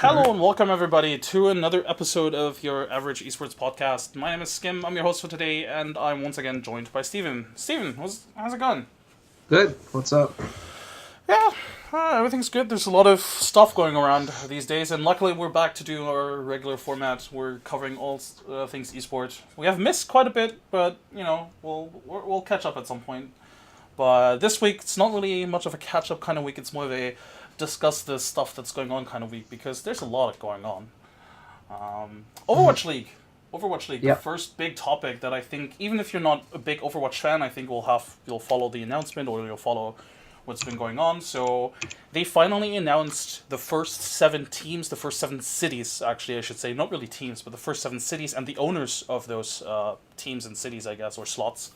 Hello and welcome everybody to another episode of your average esports podcast. My name is Skim, I'm your host for today, and I'm once again joined by Steven. Steven, how's it going? Good. What's up? Yeah, everything's good. There's a lot of stuff going around these days, and luckily we're back to do our regular format. We're covering all things esports. We have missed quite a bit, but we'll catch up at some point. But this week it's not really much of a catch up kind of week. It's more of a discuss the stuff that's going on kind of week because there's a lot going on. Overwatch League. Yep. The first big topic that I think, even if you're not a big Overwatch fan, I think you'll follow the announcement or you'll follow what's been going on. So they finally announced the first 7 teams, the first 7 cities, actually I should say, not really teams, but the first 7 cities and the owners of those teams and cities, I guess, or slots.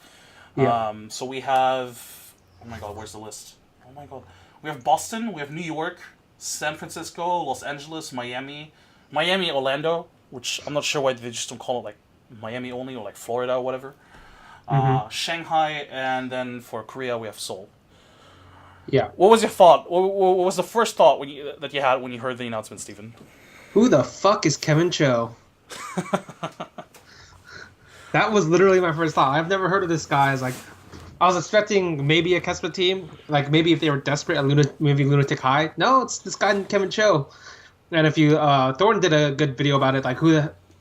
Yeah. So we have, oh my god, where's the list? Oh my god. We have Boston, we have New York, San Francisco, Los Angeles, Miami, Orlando, which I'm not sure why they just don't call it like Miami only or like Florida or whatever. Shanghai, and then for Korea we have Seoul. Yeah. What was your thought? What was the first thought that you had when you heard the announcement, Stephen? Who the fuck is Kevin Cho? That was literally my first thought. I've never heard of this guy. I was expecting maybe a Kespa team, like maybe if they were desperate, maybe Lunatic High. No, it's this guy Kevin Cho. And if you, Thornton did a good video about it, like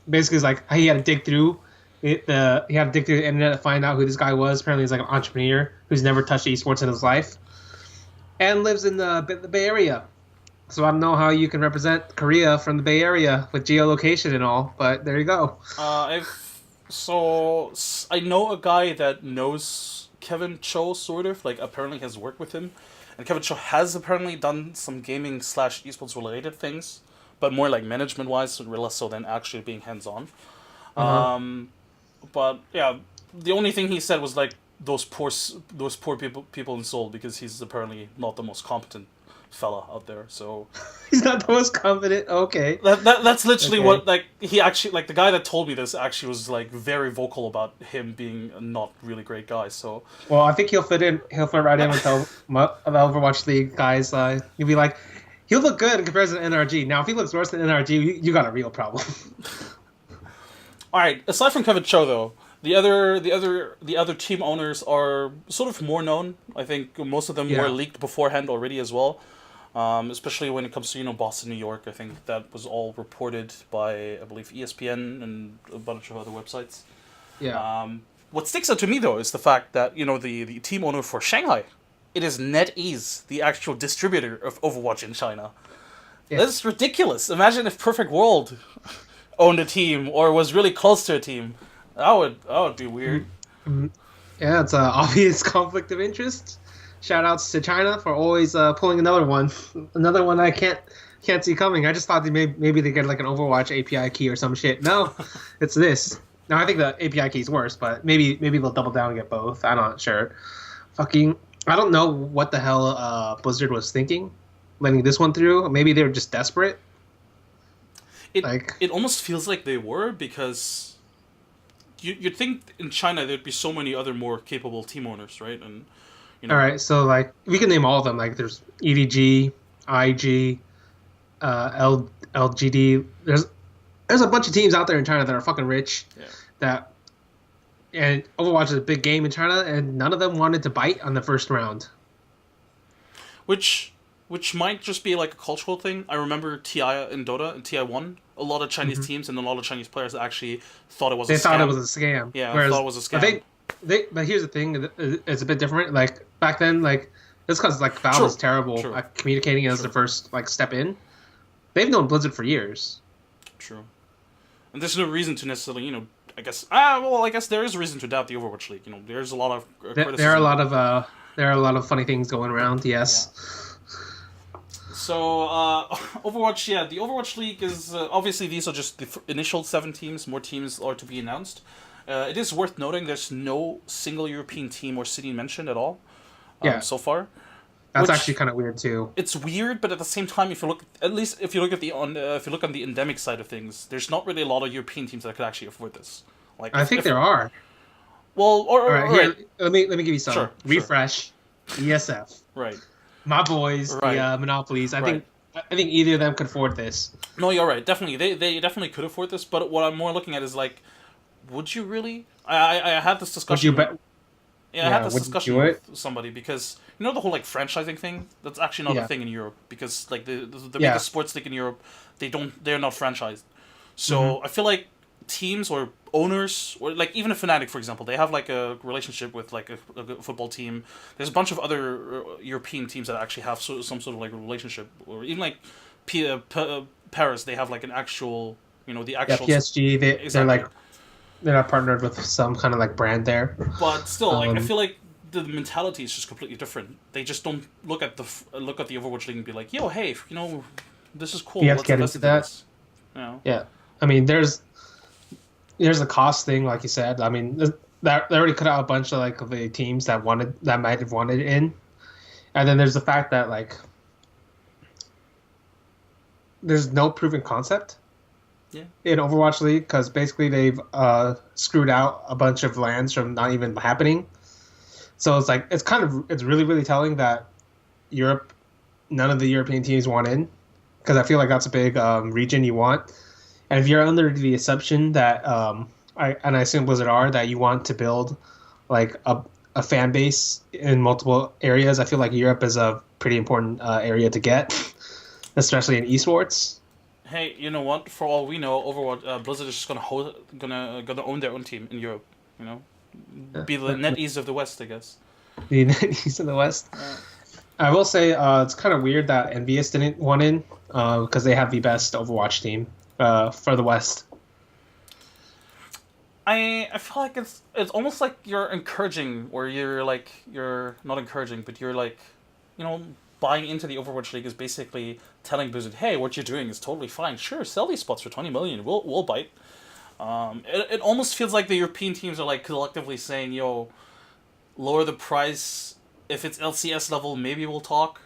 basically is like he had to dig through he had to dig through the internet to find out who this guy was. Apparently he's like an entrepreneur who's never touched esports in his life and lives in the Bay Area. So I don't know how you can represent Korea from the Bay Area with geolocation and all, but there you go. So I know a guy that knows Kevin Cho, sort of, like apparently has worked with him, and Kevin Cho has apparently done some gaming / esports related things, but more like management wise, less so than actually being hands on. But yeah, the only thing he said was like those poor people in Seoul, because he's apparently not the most competent fella out there. So he's not the most confident. Okay. That's literally Okay. what, like, he actually, like, the guy that told me this actually was like very vocal about him being a not really great guy. So Well, I think he'll fit right in with the Overwatch League guys. He'll be like, he'll look good in comparison to NRG. Now, if he looks worse than NRG, you got a real problem. all right, aside from Kevin Cho though, the other team owners are sort of more known. I think most of them Yeah. were leaked beforehand already as well. Especially when it comes to Boston, New York. I think that was all reported by, I believe, ESPN and a bunch of other websites. Yeah. What sticks out to me though is the fact that the team owner for Shanghai, it is NetEase, the actual distributor of Overwatch in China. Yeah. That's ridiculous. Imagine if Perfect World owned a team or was really close to a team. That would be weird. Yeah, it's an obvious conflict of interest. Shout outs to China for always pulling another one I can't see coming. I just thought maybe they get like an Overwatch API key or some shit. No, it's this. Now I think the API key is worse, but maybe they'll double down and get both. I'm not sure. I don't know what the hell Blizzard was thinking, letting this one through. Maybe they were just desperate. It almost feels like they were, because you'd think in China there'd be so many other more capable team owners, right? And all right, so like we can name all of them. Like there's EDG, IG, LGD. There's a bunch of teams out there in China that are fucking rich. Yeah. And Overwatch is a big game in China, and none of them wanted to bite on the first round. Which might just be like a cultural thing. I remember TI in Dota and TI 1. A lot of Chinese teams and a lot of Chinese players actually thought it was a scam. They thought it was a scam. Yeah, I thought it was a scam. But here's the thing: it's a bit different. Like back then, like it's because like Valve is terrible at communicating as the first like step in. They've known Blizzard for years. True, and there's no reason to necessarily, I guess. I guess there is a reason to doubt the Overwatch League. There's a lot of criticism. There are a lot of funny things going around. Yes. Yeah. So, Overwatch, the Overwatch League is, obviously these are just the initial 7 teams, more teams are to be announced. It is worth noting there's no single European team or city mentioned at all so far. That's actually kind of weird too. It's weird, but at the same time, if you look on the endemic side of things, there's not really a lot of European teams that could actually afford this. Like, I think there are. Well, all right, here, let me give you some. Sure, Refresh, ESF. Right. My boys, Right. the Monopolies. I think I think either of them could afford this. No, you're right. Definitely, they definitely could afford this. But what I'm more looking at is like, would you really? I had this Would you discussion. bet? Yeah, I had this Would you discussion do it? with somebody because you know the whole like franchising thing. That's actually not a Yeah. thing in Europe because like the Yeah. biggest sports league in Europe, they're not franchised. So I feel like teams or owners or like even a Fnatic for example, they have like a relationship with like a football team. There's a bunch of other European teams that actually have some sort of like relationship, or even like Paris, they have like an actual the Yeah, actual PSG. They're exactly. like they're not partnered with some kind of like brand there. But still, like I Um, feel like the mentality is just completely different. They just don't look at the Overwatch League and be like, "Yo, hey, this is cool. You have Let's to get invest into into that. this." You know? Yeah, I mean, there's a cost thing, like you said. I mean, that they already cut out a bunch of like the teams that might have wanted in, and then there's the fact that like there's no proven concept. Yeah. In Overwatch League, because basically they've screwed out a bunch of lands from not even happening. So it's like it's really really telling that Europe, none of the European teams want in, because I feel like that's a big region you want. And if you're under the assumption that I assume Blizzard are, that you want to build like a fan base in multiple areas, I feel like Europe is a pretty important area to get, especially in esports. Hey, you know what? For all we know, Overwatch Blizzard is just gonna own their own team in Europe. You know, be the NetEase of the West, I guess. The East and the West. I will say it's kind of weird that NVS didn't want in because they have the best Overwatch team for the West. I feel like it's almost like you're encouraging, or you're not encouraging, but you're like, buying into the Overwatch League is basically telling Blizzard, hey, what you're doing is totally fine. Sure, sell these spots for 20 million. We'll bite. It almost feels like the European teams are like collectively saying, yo, lower the price. If it's LCS level, maybe we'll talk.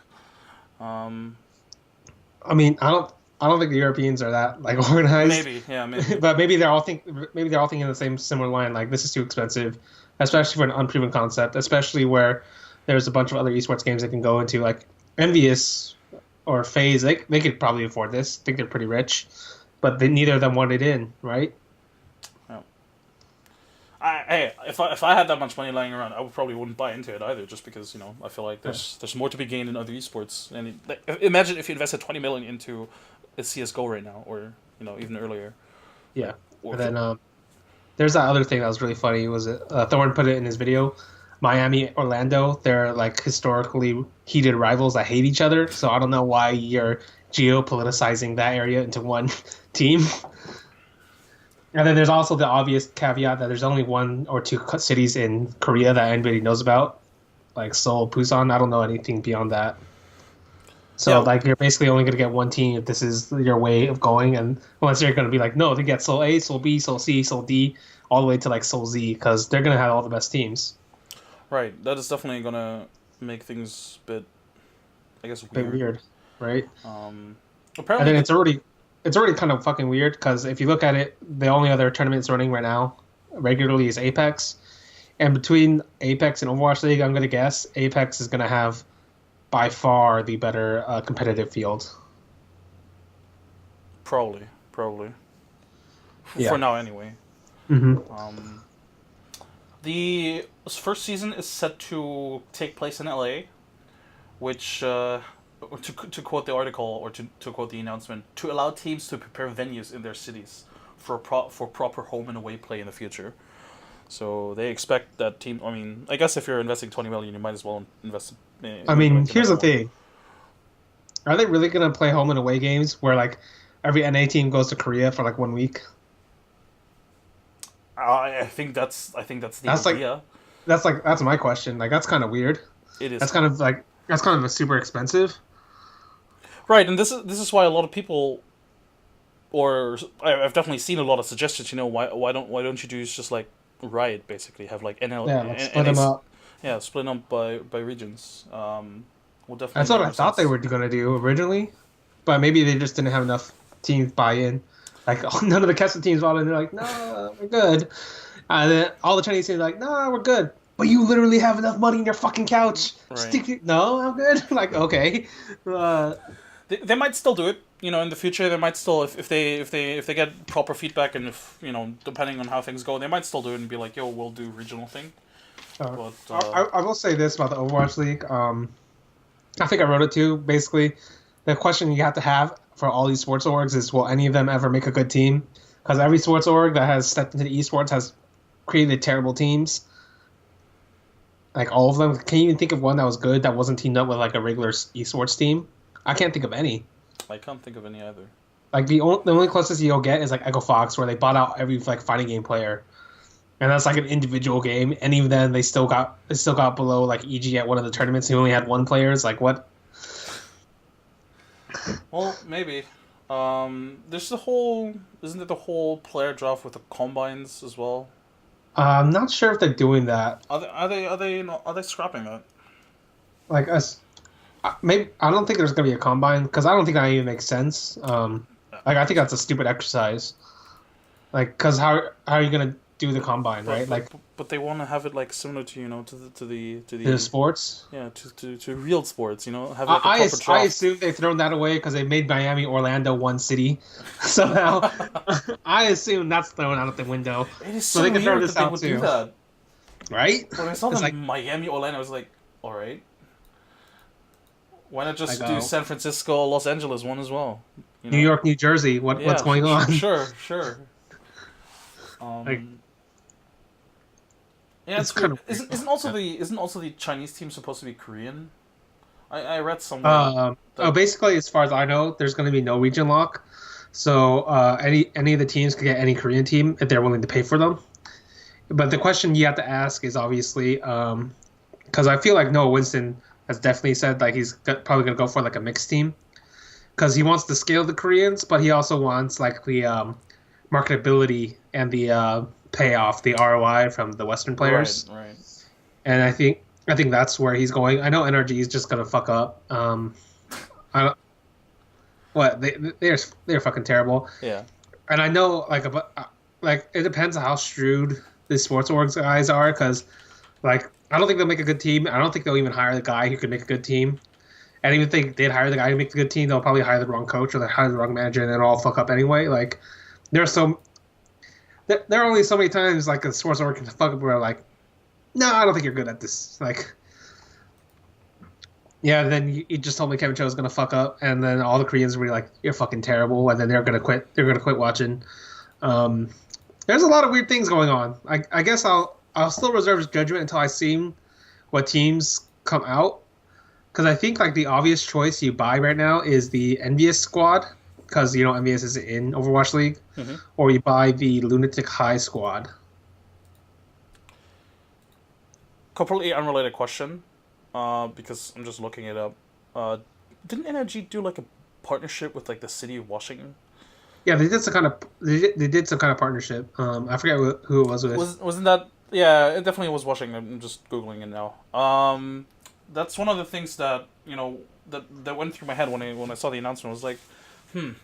I mean, I don't think the Europeans are that like organized. Maybe, yeah, maybe. But maybe they're all thinking the same similar line. Like, this is too expensive, especially for an unproven concept. Especially where there's a bunch of other esports games they can go into. Like Envious or FaZe, they could probably afford this. I think they're pretty rich, but neither of them wanted in, right? If I had that much money lying around, I probably wouldn't buy into it either, just because I feel like there's more to be gained in other esports. And imagine if you invested 20 million into a CS:GO right now, or even earlier. Yeah, and then there's that other thing that was really funny. Was it Thorne put it in his video? Miami, Orlando, they're like historically heated rivals that hate each other. So I don't know why you're geopoliticizing that area into one team. And then there's also the obvious caveat that there's only one or two cities in Korea that anybody knows about, like Seoul, Busan. I don't know anything beyond that. So like you're basically only going to get one team if this is your way of going, and unless you're going to be like, no, they get Seoul A, Seoul B, Seoul C, Seoul D, all the way to like Seoul Z, because they're going to have all the best teams. Right, that is definitely gonna make things a bit, I guess, weird. A bit weird, right? Apparently, and then it's already kind of fucking weird, because if you look at it, the only other tournaments running right now regularly is Apex, and between Apex and Overwatch League, I'm gonna guess Apex is gonna have by far the better competitive field. Probably. Yeah. For now, anyway. Mm-hmm. The first season is set to take place in LA, which, to quote the article, or to quote the announcement, to allow teams to prepare venues in their cities for proper home and away play in the future. So they expect that team. I mean, I guess if you're investing 20 million, you might as well invest. I mean, here's the thing: are they really gonna play home and away games where like every NA team goes to Korea for like 1 week? I think that's the idea. That's my question. Like, that's kind of weird. It is. That's kind of a super expensive. Right, and this is why a lot of people, or I've definitely seen a lot of suggestions. Why don't you do just like Riot, basically have like NL? Yeah, like split them up. Yeah, split them up by regions. We'll definitely. That's what I thought they were going to do originally, but maybe they just didn't have enough teams buy in. Like, none of the Kessa teams bought in. They're like, no, we're good. And then all the Chinese teams are like, no, we're good. But you literally have enough money in your fucking couch. Right. No, I'm good. Like, okay. The They might still do it. In the future, they might still if they get proper feedback and if depending on how things go, they might still do it and be like, yo, we'll do regional thing. But I will say this about the Overwatch League. I think I wrote it too. Basically, the question you have to have for all these sports orgs is, will any of them ever make a good team? Because every sports org that has stepped into the esports has created terrible teams. Like all of them. Can you even think of one that was good that wasn't teamed up with like a regular esports team? I can't think of any. I can't think of any either. Like the only closest you'll get is like Echo Fox, where they bought out every like fighting game player, and that's like an individual game. And even then, they still got below like EG at one of the tournaments. Who only had one player. It's like what? Well, maybe. There's isn't it the whole player draft with the combines as well? I'm not sure if they're doing that. Are they scrapping that? Like us. Maybe I don't think there's gonna be a combine because I don't think that even makes sense. Like I think that's a stupid exercise. Like, cause how are you gonna do the combine, right? But they want to have it like similar to to the sports. Yeah, to real sports. Have like a proper draft. I assume they've thrown that away because they made Miami, Orlando one city somehow. I assume that's thrown out of the window. It is so they can throw this out too. Do that. Right? When I saw them Miami, Orlando, I was like, all right. Why not just do San Francisco, Los Angeles one as well? New York, New Jersey. What's going on? Sure. Yeah, it's kind of isn't also the Chinese team supposed to be Korean? I read somewhere. Basically, as far as I know, there's going to be no region lock. So any of the teams can get any Korean team if they're willing to pay for them. But the question you have to ask is obviously because I feel like Noah Winston has definitely said like he's probably going to go for like a mixed team because he wants to scale the Koreans, but he also wants like the marketability and the payoff, the ROI from the Western players. Right. And I think that's where he's going. I know NRG is just going to fuck up. They're fucking terrible. Yeah. And I know like it depends on how shrewd the sports orgs guys are because like I don't think they'll make a good team. I don't think they'll even hire the guy who could make a good team. And even if they did hire the guy who make a good team, they'll probably hire the wrong coach or they hire the wrong manager and then it'll all fuck up anyway. Like there are only so many times like a sports org can fuck up where like, no, I don't think you're good at this. Like, yeah, then you just told me Kevin Cho is gonna fuck up, and then all the Koreans will be like, you're fucking terrible, and then they're gonna quit. They're gonna quit watching. There's a lot of weird things going on. I guess I'll still reserve judgment until I see what teams come out, because I think like the obvious choice you buy right now is the Envious squad, because Envious is in Overwatch League, or you buy the Lunatic High squad. Completely unrelated question, because I'm just looking it up. Didn't NRG do like a partnership with like the city of Washington? Yeah, they did some kind of partnership. I forget who it was with. Wasn't that? Yeah, it definitely was Washington. I'm just googling it now. That's one of the things that that went through my head when I saw the announcement. I was like,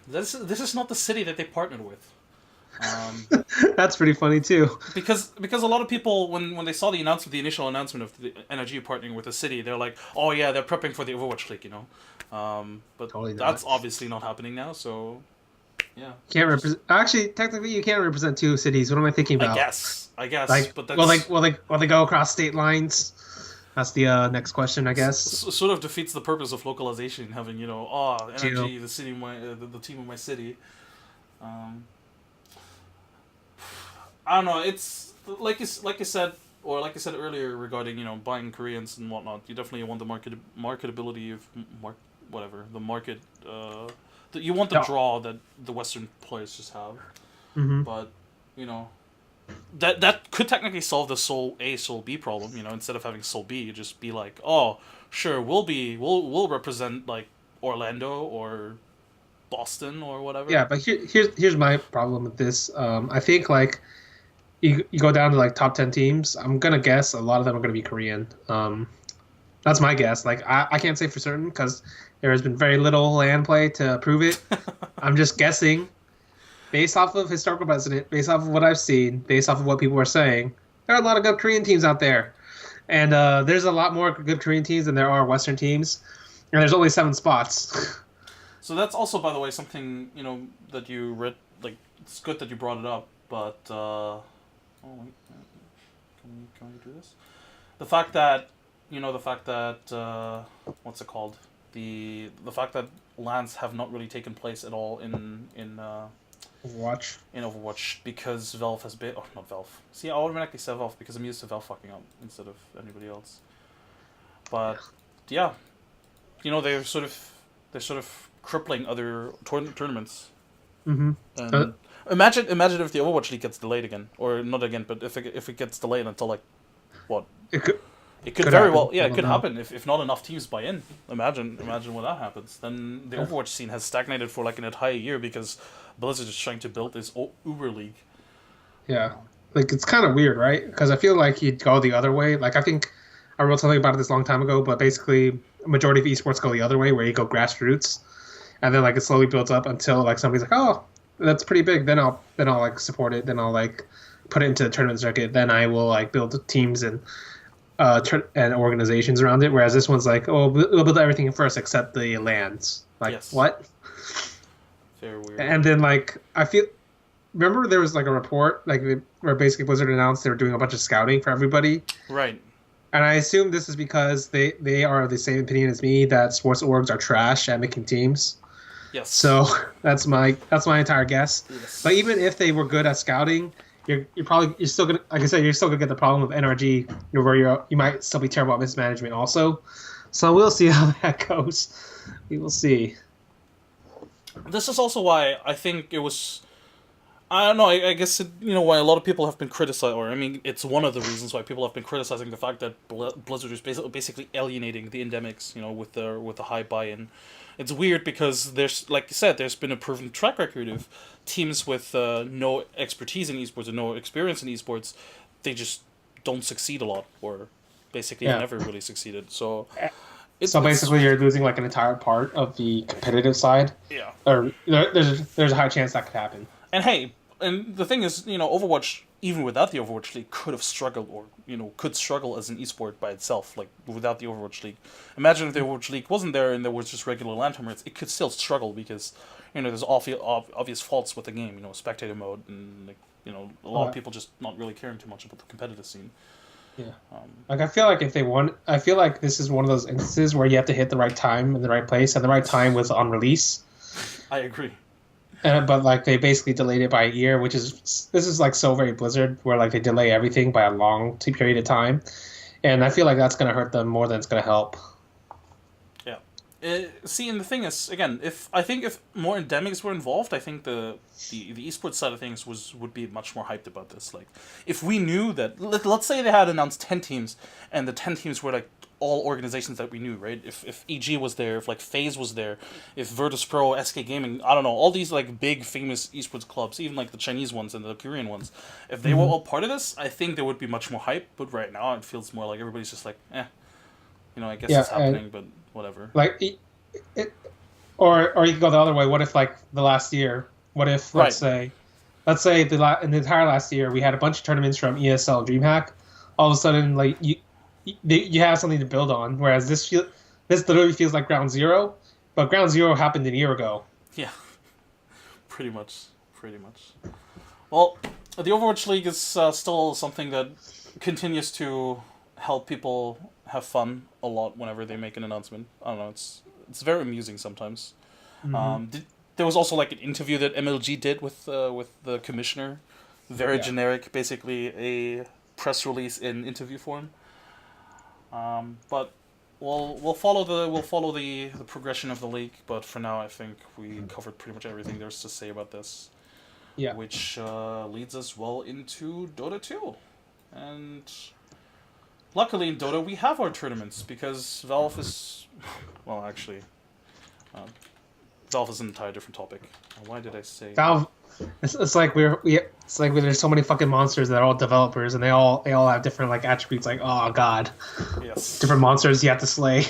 this is not the city that they partnered with. That's pretty funny too. Because a lot of people when they saw the initial announcement of the NRG partnering with the city, they're like, oh yeah, they're prepping for the Overwatch League, but totally that's obviously not happening now. So yeah, can't represent. Actually, technically, you can't represent two cities. What am I thinking about? I guess. Like, but that's... will they go across state lines? That's the next question, I guess. Sort of defeats the purpose of localization, having NRG, the city, the team of my city. I don't know. It's like you said earlier regarding buying Koreans and whatnot. You definitely want the marketability of the market. You want the draw that the Western players just have. Mm-hmm. But that could technically solve the Seoul A Seoul B problem. Instead of having Seoul B, you just be like, oh sure, we'll represent like Orlando or Boston or whatever. Yeah, but here's my problem with this. I think like. You go down to like top 10 teams. I'm gonna guess a lot of them are gonna be Korean. That's my guess. Like I can't say for certain because there has been very little LAN play to prove it. I'm just guessing, based off of historical precedent, based off of what I've seen, based off of what people are saying. There are a lot of good Korean teams out there, and there's a lot more good Korean teams than there are Western teams, and there's only 7 spots. So that's also, by the way, something that you read. Like, it's good that you brought it up, but oh wait, can we do this? The fact that what's it called? The fact that LANs have not really taken place at all in Overwatch. In Overwatch because Valve has been not Valve. See, I automatically said Valve because I'm used to Valve fucking up instead of anybody else. But yeah, they're sort of crippling other tournaments. Mm-hmm. And imagine if the Overwatch League gets delayed again, or not again, but if it gets delayed until like what? It could very well, it could happen if not enough teams buy in. Imagine when that happens. Then the Overwatch scene has stagnated for like an entire year because Blizzard is trying to build this Uber League. Yeah, like it's kind of weird, right? Because I feel like you'd go the other way. Like I think I wrote something about it this long time ago, but basically, a majority of esports go the other way, where you go grassroots, and then like it slowly builds up until like somebody's like, oh, that's pretty big. Then I'll like support it. Then I'll like put it into the tournament circuit. Then I will like build teams and organizations around it. Whereas this one's like, oh, we'll build everything first except the lands. Like yes. What? Very weird. And then like remember there was like a report like where basically Blizzard announced they were doing a bunch of scouting for everybody. Right. And I assume this is because they are of the same opinion as me that sports orgs are trash at making teams. Yes. So that's my entire guess. Yes. But even if they were good at scouting, you're still gonna, like I said, you're still gonna get the problem of NRG, where you might still be terrible at mismanagement also. So we'll see how that goes. We will see. This is also why I think it was. I don't know. I guess why a lot of people have been criticizing, or I mean, it's one of the reasons why people have been criticizing the fact that Blizzard is basically alienating the endemics, with the high buy-in. It's weird because there's, like you said, there's been a proven track record of teams with no expertise in esports and no experience in esports. They just don't succeed a lot, or basically never really succeeded. So. Basically, you're losing like an entire part of the competitive side. Yeah. Or there's a high chance that could happen. And hey, and the thing is, Overwatch, even without the Overwatch League, could have struggled, or could struggle as an esport by itself, like without the Overwatch League. Imagine if the Overwatch League wasn't there and there was just regular LAN tournaments, it could still struggle because there's obvious faults with the game, spectator mode, and a lot of people just not really caring too much about the competitive scene. Yeah. Like I feel like if they won, I feel like this is one of those instances where you have to hit the right time in the right place, and the right time was on release. I agree. But like they basically delayed it by a year, this is like so very Blizzard, where like they delay everything by a long period of time, and I feel like that's gonna hurt them more than it's gonna help. Yeah. See, and the thing is, again, if more endemics were involved, I think the esports side of things would be much more hyped about this. Like, if we knew that, let's say they had announced 10 teams, and the 10 teams were like all organizations that we knew, right? If EG was there, if like FaZe was there, if Virtus.pro, SK Gaming, I don't know, all these like big famous esports clubs, even like the Chinese ones and the Korean ones, if they were all part of this, I think there would be much more hype. But right now, it feels more like everybody's just like, I guess it's happening, but whatever. Like, or you could go the other way. What if like the last year? What if let's say in the entire last year we had a bunch of tournaments from ESL DreamHack. All of a sudden, like you have something to build on. Whereas this literally feels like ground zero, but ground zero happened a year ago. Yeah, pretty much. Well, the Overwatch League is still something that continues to help people have fun a lot whenever they make an announcement. I don't know, it's very amusing sometimes. Mm-hmm. There was also like an interview that MLG did with the commissioner, very generic, basically a press release in interview form. But we'll follow the progression of the league. But for now, I think we covered pretty much everything there's to say about this. Yeah. Which leads us well into Dota 2, and luckily in Dota we have our tournaments because Valve is, well, actually, Valve is an entire different topic. Why did I say Valve? It's like there's so many fucking monsters that are all developers, and they all have different like attributes. Like, oh god, yes, different monsters you have to slay.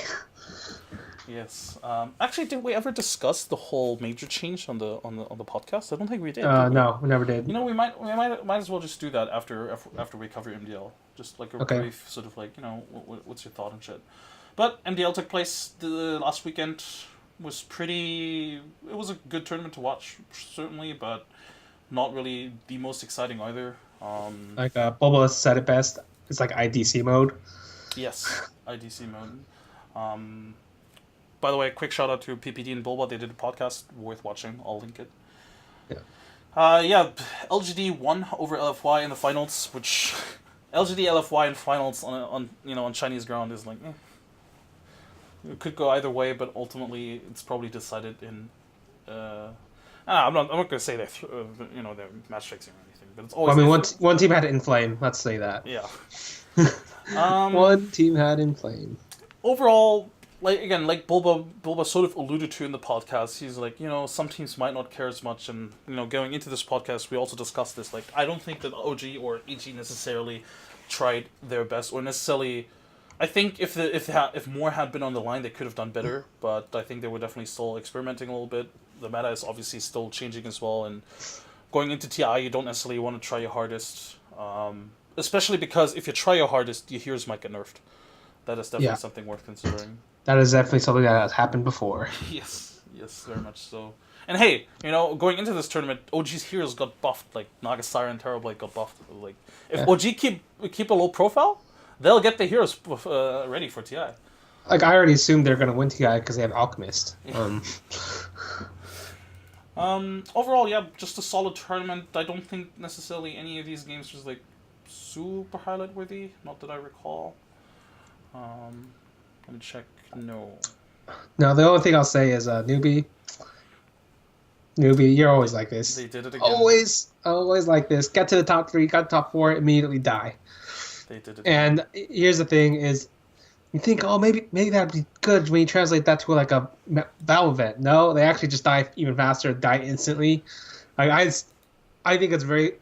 Yes. Actually, did we ever discuss the whole major change on the podcast? I don't think we did. No, we never did. We might as well just do that after we cover MDL. Just like a brief sort of like what's your thought and shit. But MDL took place the last weekend. was pretty. It was a good tournament to watch, certainly, but not really the most exciting either. Like Boba said it best. It's like IDC mode. Yes, IDC mode. By the way, quick shout out to PPD and Bulba. They did a podcast worth watching. I'll link it. Yeah, LGD won over LFY in the finals, which LGD LFY in finals on Chinese ground is like, it could go either way, but ultimately it's probably decided in. I'm not gonna say they're they're match fixing or anything, but it's always. Well, I mean, one team had it in flame. Let's say that. Yeah. One team had in flame. Overall, like Bulba sort of alluded to in the podcast, he's like, some teams might not care as much, and going into this podcast, we also discussed this. Like, I don't think that OG or EG necessarily tried their best, or necessarily. I think if more had been on the line, they could have done better. But I think they were definitely still experimenting a little bit. The meta is obviously still changing as well, and going into TI, you don't necessarily want to try your hardest, especially because if you try your hardest, your heroes might get nerfed. That is definitely something worth considering. That is definitely something that has happened before. Yes, very much so. And hey, going into this tournament, OG's heroes got buffed. Like Nagasara and Terrorblade got buffed. Like if OG keep a low profile, they'll get the heroes ready for TI. Like I already assumed they're gonna win TI because they have Alchemist. Overall, yeah, just a solid tournament. I don't think necessarily any of these games was like super highlight worthy. Not that I recall. Let me check. No, the only thing I'll say is newbie, you're always like this. They did it again. Always like this. Get to the top 3, got top 4, immediately die. They did it. And here's the thing: is you think, maybe that'd be good when you translate that to like a battle event. No, they actually just die even faster, die instantly. Like I think it's very.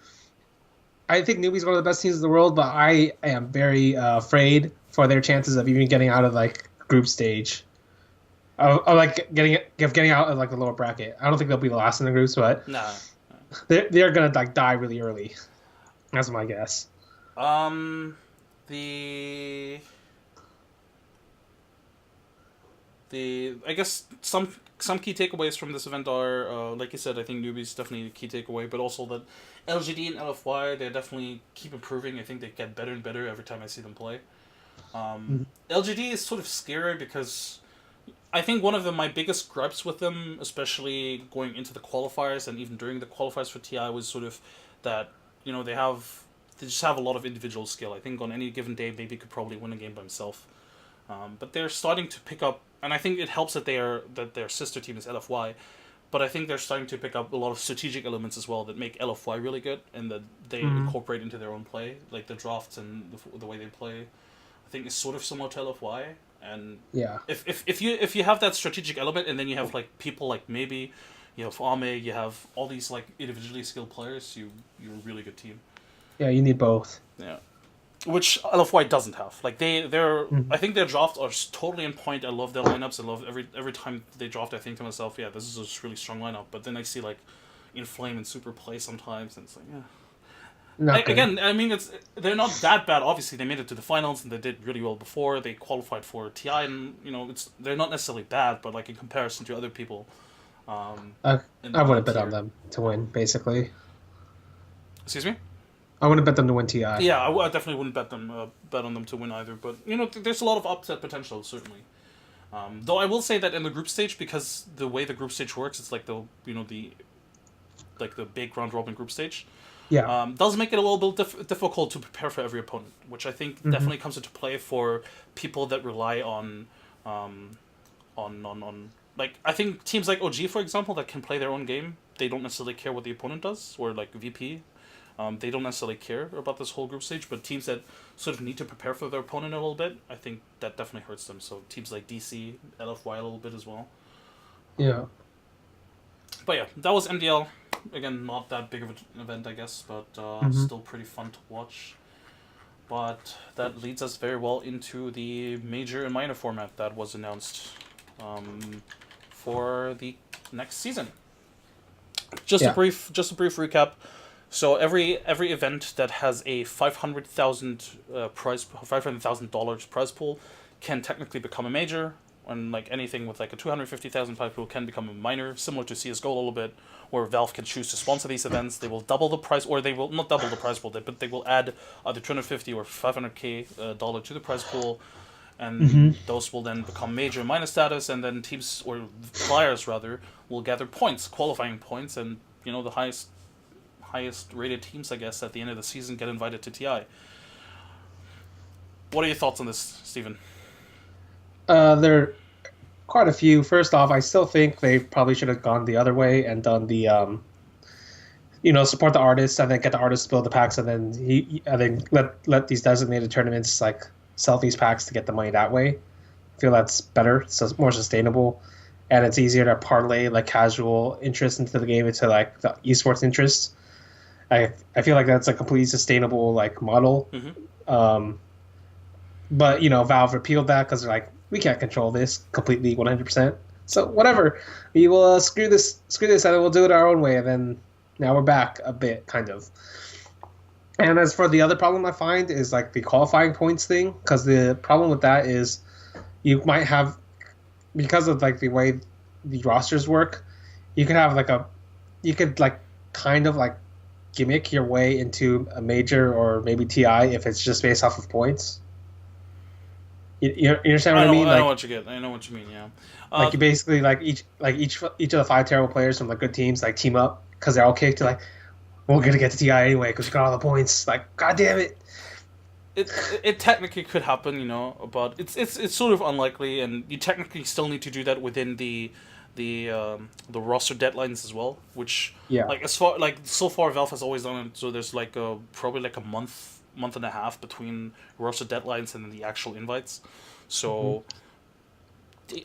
I think newbie's one of the best teams in the world, but I am very afraid for their chances of even getting out of like group stage. Of like getting out of like the lower bracket. I don't think they'll be the last in the groups, but no. They're gonna like die really early. That's my guess. I guess some key takeaways from this event are, like you said, I think newbies definitely a key takeaway, but also that LGD and LFY, they definitely keep improving. I think they get better and better every time I see them play. LGD is sort of scary because I think one of my biggest gripes with them, especially going into the qualifiers and even during the qualifiers for TI, was sort of that, they just have a lot of individual skill. I think on any given day, maybe could probably win a game by himself. But they're starting to pick up, and I think it helps that their sister team is LFY, but I think they're starting to pick up a lot of strategic elements as well that make LFY really good, and that they incorporate into their own play, like the drafts and the way they play. I think is sort of similar to LFY, and if you have that strategic element, and then you have like people like maybe, you have Ame, you have all these like individually skilled players, you're a really good team. Yeah, you need both. Yeah. Which LFY doesn't have. Like I think their drafts are totally in point. I love their lineups. I love every time they draft. I think to myself, yeah, this is a really strong lineup. But then I see like Inflame and Super play sometimes, and it's like, again, I mean, they're not that bad. Obviously, they made it to the finals and they did really well before they qualified for TI, and they're not necessarily bad, but like in comparison to other people, I would have bet on them to win, basically. Excuse me. I wouldn't bet them to win TI. Yeah, I definitely wouldn't bet on them to win either. But there's a lot of upset potential, certainly. Though I will say that in the group stage, because the way the group stage works, it's like the big round robin group stage. Yeah. Does make it a little bit difficult to prepare for every opponent, which I think definitely comes into play for people that rely on like, I think teams like OG, for example, that can play their own game. They don't necessarily care what the opponent does, or like VP. They don't necessarily care about this whole group stage, but teams that sort of need to prepare for their opponent a little bit, I think that definitely hurts them. So teams like DC, LFY a little bit as well. Yeah. But yeah, that was MDL. Again, not that big of an event, I guess, but still pretty fun to watch. But that leads us very well into the major and minor format that was announced for the next season. Just a brief recap. So every event that has a $500,000 prize pool can technically become a major, and like anything with like a 250,000 prize pool can become a minor, similar to CS:GO a little bit, where Valve can choose to sponsor these events. They will double the price, or they will not double the prize pool, but they will add either 250 or 500k dollar to the prize pool, and those will then become major and minor status, and then teams or players rather will gather points, qualifying points, and the highest rated teams, I guess, at the end of the season get invited to TI. What are your thoughts on this, Steven? There are quite a few. First off, I still think they probably should have gone the other way and done the, support the artists and then get the artists to build the packs, and then let these designated tournaments like sell these packs to get the money that way. I feel that's better, so it's more sustainable, and it's easier to parlay like casual interest into the game into like the esports interest. I feel like that's a completely sustainable like model. But Valve repealed that because they're like, we can't control this completely 100%. So whatever, we will screw this, and we'll do it our own way. And then now we're back a bit, kind of. And as for the other problem I find is like the qualifying points thing, because the problem with that is you might have, because of like the way the rosters work, you could have kind of gimmick your way into a major or maybe TI if it's just based off of points. You understand what I mean? I know what you get. I know what you mean. Yeah. You basically each of the 5 terrible players from good teams team up because they're all kicked to we're gonna get to TI anyway because we got all the points. God damn it! It technically could happen, but it's sort of unlikely, and you technically still need to do that within the roster deadlines as well. Which so far Valve has always done it. So there's probably a month and a half between roster deadlines and the actual invites. So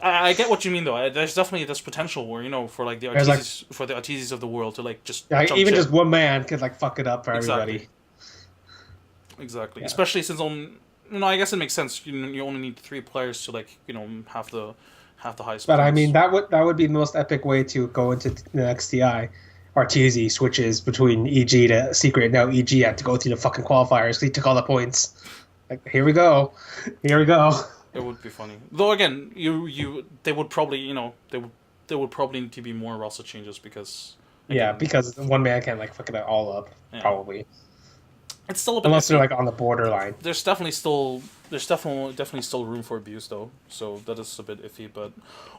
I get what you mean though. There's definitely this potential where for the Artesis of the world to just even just one man could fuck it up for everybody. Exactly. Yeah. Especially since I guess it makes sense. You only need 3 players to have the highest. But points. I mean that would be the most epic way to go into the next TI. Arteezy switches between EG to Secret. Now EG had to go through the fucking qualifiers. He took all the points. Here we go. It would be funny. Though again, they would probably they would probably need to be more roster changes because because one man can fuck it all up probably. It's still a bit unless they're on the borderline. There's definitely still room for abuse though, so that is a bit iffy. But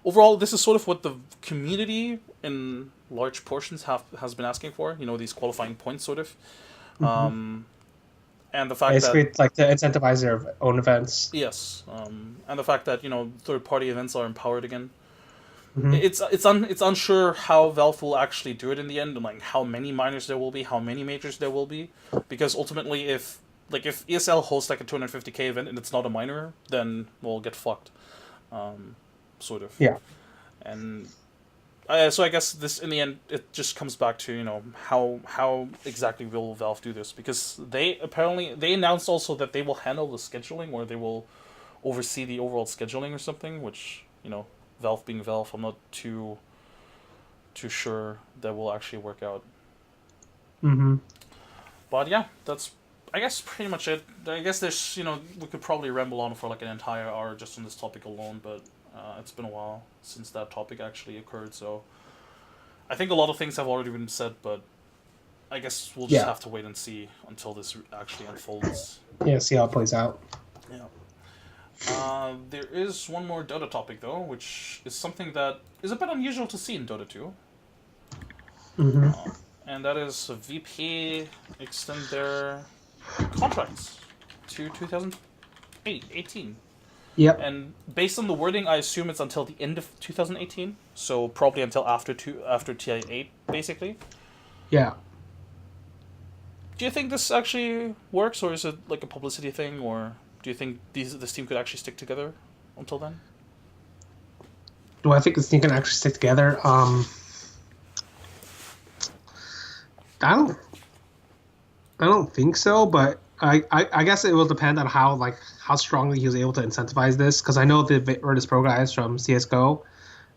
overall, this is sort of what the community in large portions has been asking for. These qualifying points, sort of, and the fact basically it's to incentivize their own events. Yes, and the fact that third-party events are empowered again. It's unsure how Valve will actually do it in the end, and how many minors there will be, how many majors there will be, because ultimately if ESL hosts a 250k event and it's not a minor, then we'll get fucked, sort of. Yeah. And so I guess this in the end it just comes back to how exactly will Valve do this, because they announced also that they will handle the scheduling, or they will oversee the overall scheduling or something, which Valve being Valve, I'm not too sure that will actually work out. But yeah, that's I guess pretty much it. I guess there's we could probably ramble on for an entire hour just on this topic alone, but it's been a while since that topic actually occurred, so I think a lot of things have already been said, but I guess we'll just have to wait and see until this actually unfolds. Yeah, see how it plays out. Yeah. There is one more Dota topic, though, which is something that is a bit unusual to see in Dota 2. And that is VP extend their contracts to 2018. Yep. And based on the wording, I assume it's until the end of 2018, so probably until after TI8, basically. Yeah. Do you think this actually works, or is it a publicity thing, or do you think this team could actually stick together until then? Do I think this team can actually stick together? I don't think so, but I guess it will depend on how strongly he was able to incentivize this, because I know the Virtus.pro guys from CS:GO,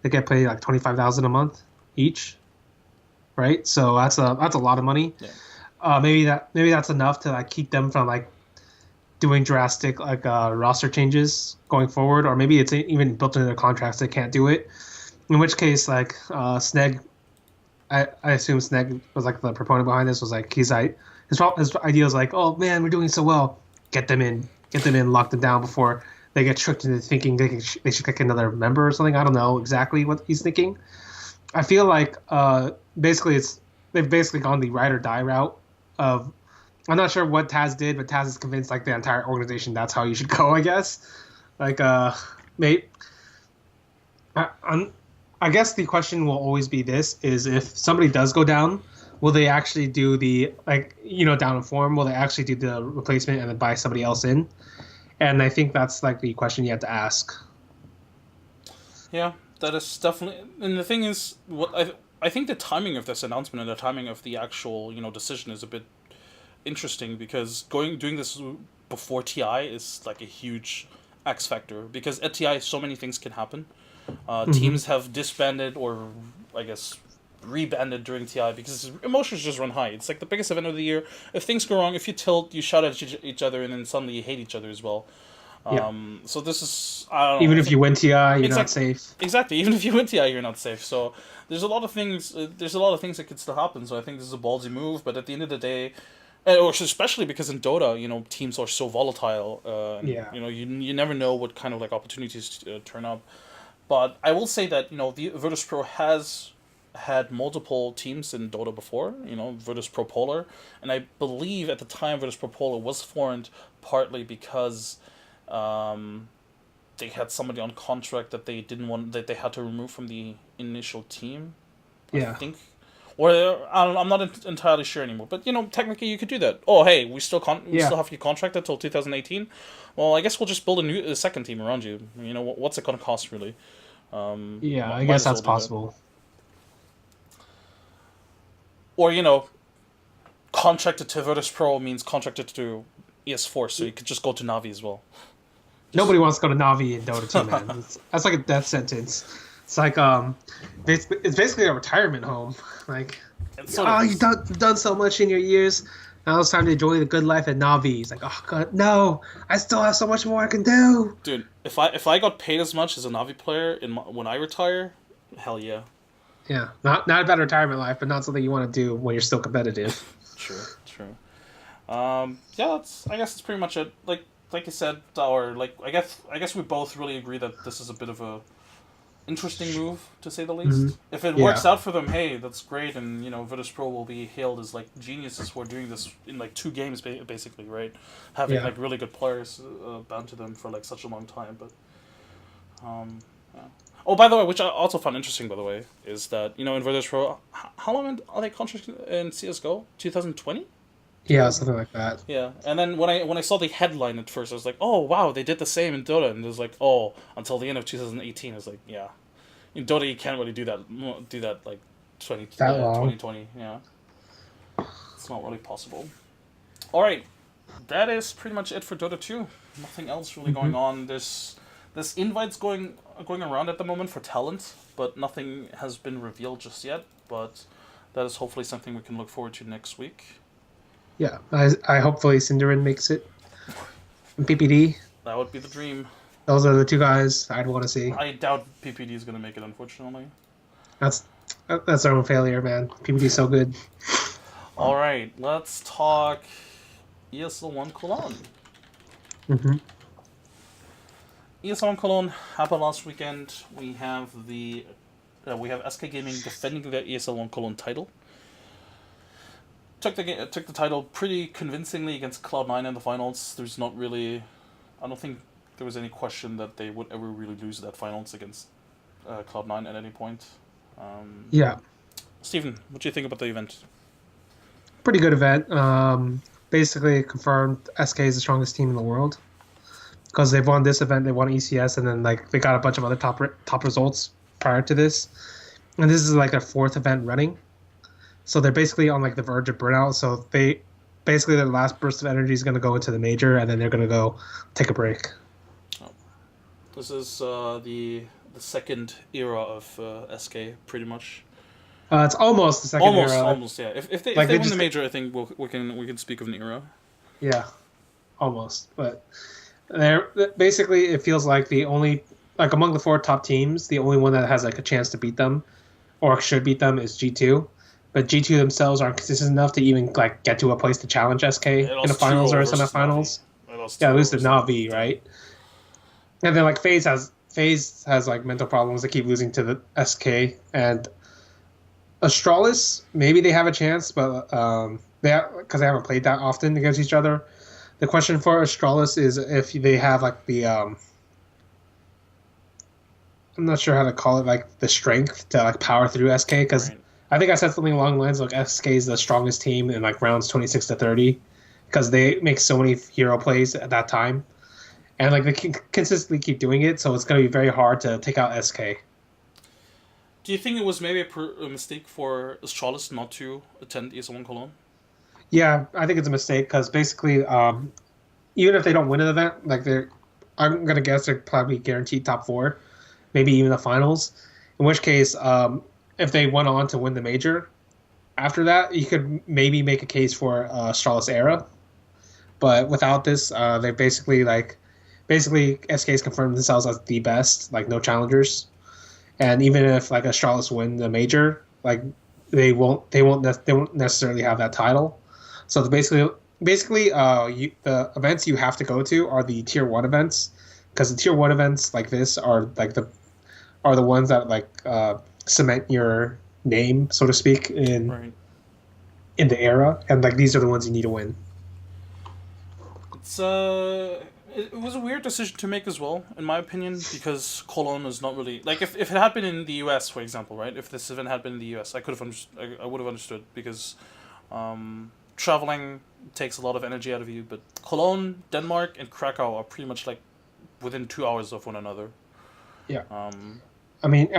they get paid $25,000 a month each, right? So that's a lot of money. Yeah. Maybe that's enough to keep them from doing drastic like roster changes going forward, or maybe it's even built into their contracts they can't do it. In which case, like Sneg, I assume Sneg was like the proponent behind this. Was like his idea was like, oh man, we're doing so well, get them in, lock them down before they get tricked into thinking they should pick another member or something. I don't know exactly what he's thinking. I feel like basically they've basically gone the ride or die route of. I'm not sure what Taz did, but Taz is convinced like the entire organization that's how you should go. I guess, like mate. I guess the question will always be this: is if somebody does go down, will they actually do the down in form? Will they actually do the replacement and then buy somebody else in? And I think that's like the question you have to ask. Yeah, that is definitely. And the thing is, I think the timing of this announcement and the timing of the actual decision is a bit interesting, because doing this before TI is like a huge X factor, because at TI so many things can happen. Teams have disbanded or I guess rebanded during TI because emotions just run high. It's like the biggest event of the year. If things go wrong, if you tilt, you shout at each other, and then suddenly you hate each other as well. So this is, I don't know. Even if you win TI, you're not safe. Exactly. Even if you win TI, you're not safe. So there's a lot of things. That could still happen. So I think this is a ballsy move. But at the end of the day, or especially because in Dota, teams are so volatile. You never know what kind of like opportunities turn up. But I will say that the Virtus.pro has had multiple teams in Dota before. Virtus.pro Polar, and I believe at the time Virtus.pro Polar was formed partly because they had somebody on contract that they didn't want, that they had to remove from the initial team. I think. Or I'm not entirely sure anymore, but technically you could do that. Oh, hey, we still have you contracted till 2018. Well, I guess we'll just build a second team around you. What's it going to cost really? I guess that's possible. Or contracted to Virtus.pro means contracted to ES4, so you could just go to Navi as well. Nobody wants to go to Navi in Dota 2, man. That's like a death sentence. It's like it's basically a retirement home. Like, you've done so much in your years. Now it's time to enjoy the good life at Navi. It's like, oh god, no! I still have so much more I can do. Dude, if I got paid as much as a Navi player when I retire, hell yeah. Yeah, not a bad retirement life, but not something you want to do when you're still competitive. True. I guess that's pretty much it. Like you said, I guess we both really agree that this is a bit of a interesting move, to say the least. Mm-hmm. If it works out for them, hey, that's great, and Virtus.pro will be hailed as like geniuses for doing this in like 2 games, basically, right? Having like really good players bound to them for like such a long time, but Oh, by the way, which I also found interesting, by the way, is that in Virtus.pro, how long are they contracted in CS:GO? 2020? Yeah, something like that. Yeah, and then when I saw the headline at first, I was like, oh wow, they did the same in Dota, and it was like, oh, until the end of 2018. I was like, yeah, in Dota you can't really do that like 2020. Yeah, it's not really possible. All right, that is pretty much it for Dota 2. Nothing else really going on. There's invites going around at the moment for talent, but nothing has been revealed just yet. But that is hopefully something we can look forward to next week. Yeah, I hopefully Cinderin makes it. And PPD. That would be the dream. Those are the 2 guys I'd want to see. I doubt PPD is going to make it, unfortunately. That's our own failure, man. PPD's so good. All right, let's talk ESL One Cologne. ESL One Cologne happened last weekend. We have SK Gaming defending their ESL One Cologne title. Took the title pretty convincingly against Cloud9 in the finals. There's not really, I don't think there was any question that they would ever really lose that finals against Cloud9 at any point. Stephen, what do you think about the event? Pretty good event. Basically confirmed SK is the strongest team in the world because they've won this event, they won ECS, and then like they got a bunch of other top results prior to this, and this is like a 4th event running. So they're basically on like the verge of burnout. So they basically their last burst of energy is going to go into the major, and then they're going to go take a break. Oh. This is the second era of SK, pretty much. It's almost the second era. Almost, yeah. If they win the major, I think we can speak of an era. Yeah. almost. But they're basically, it feels like the only, like among the 4 top teams, the only one that has like a chance to beat them or should beat them is G2. But G2 themselves aren't consistent enough to even like get to a place to challenge SK They in the lost finals 2-0 or versus semifinals. Navi. They lost Yeah, 2-0 lose to versus Navi, right? And then like FaZe has like mental problems. They keep losing to the SK and Astralis. Maybe they have a chance, but because they haven't played that often against each other. The question for Astralis is if they have like the I'm not sure how to call it, like the strength to like power through SK, because Right. I think I said something along the lines like SK is the strongest team in like rounds 26 to 30 because they make so many hero plays at that time, and like they can consistently keep doing it, so it's going to be very hard to take out SK. Do you think it was maybe a mistake for Astralis not to attend ESL One Cologne? Yeah, I think it's a mistake because basically, even if they don't win an event, like I'm gonna guess they're probably guaranteed top 4, maybe even the finals. In which case, if they went on to win the major, after that, you could maybe make a case for Astralis era. But without this, they basically SK's confirmed themselves as the best, like no challengers. And even if like Astralis win the major, like they won't necessarily have that title. So the events you have to go to are the tier 1 events, because the tier 1 events like this are like the ones that like cement your name, so to speak, Right. in the era, and like these are the ones you need to win. It's it was a weird decision to make as well, in my opinion, because Cologne is not really like if it had been in the US, for example, right? If this event had been in the US, I would have understood because traveling takes a lot of energy out of you. But Cologne, Denmark, and Krakow are pretty much like within 2 hours of one another. Yeah. Um, I mean,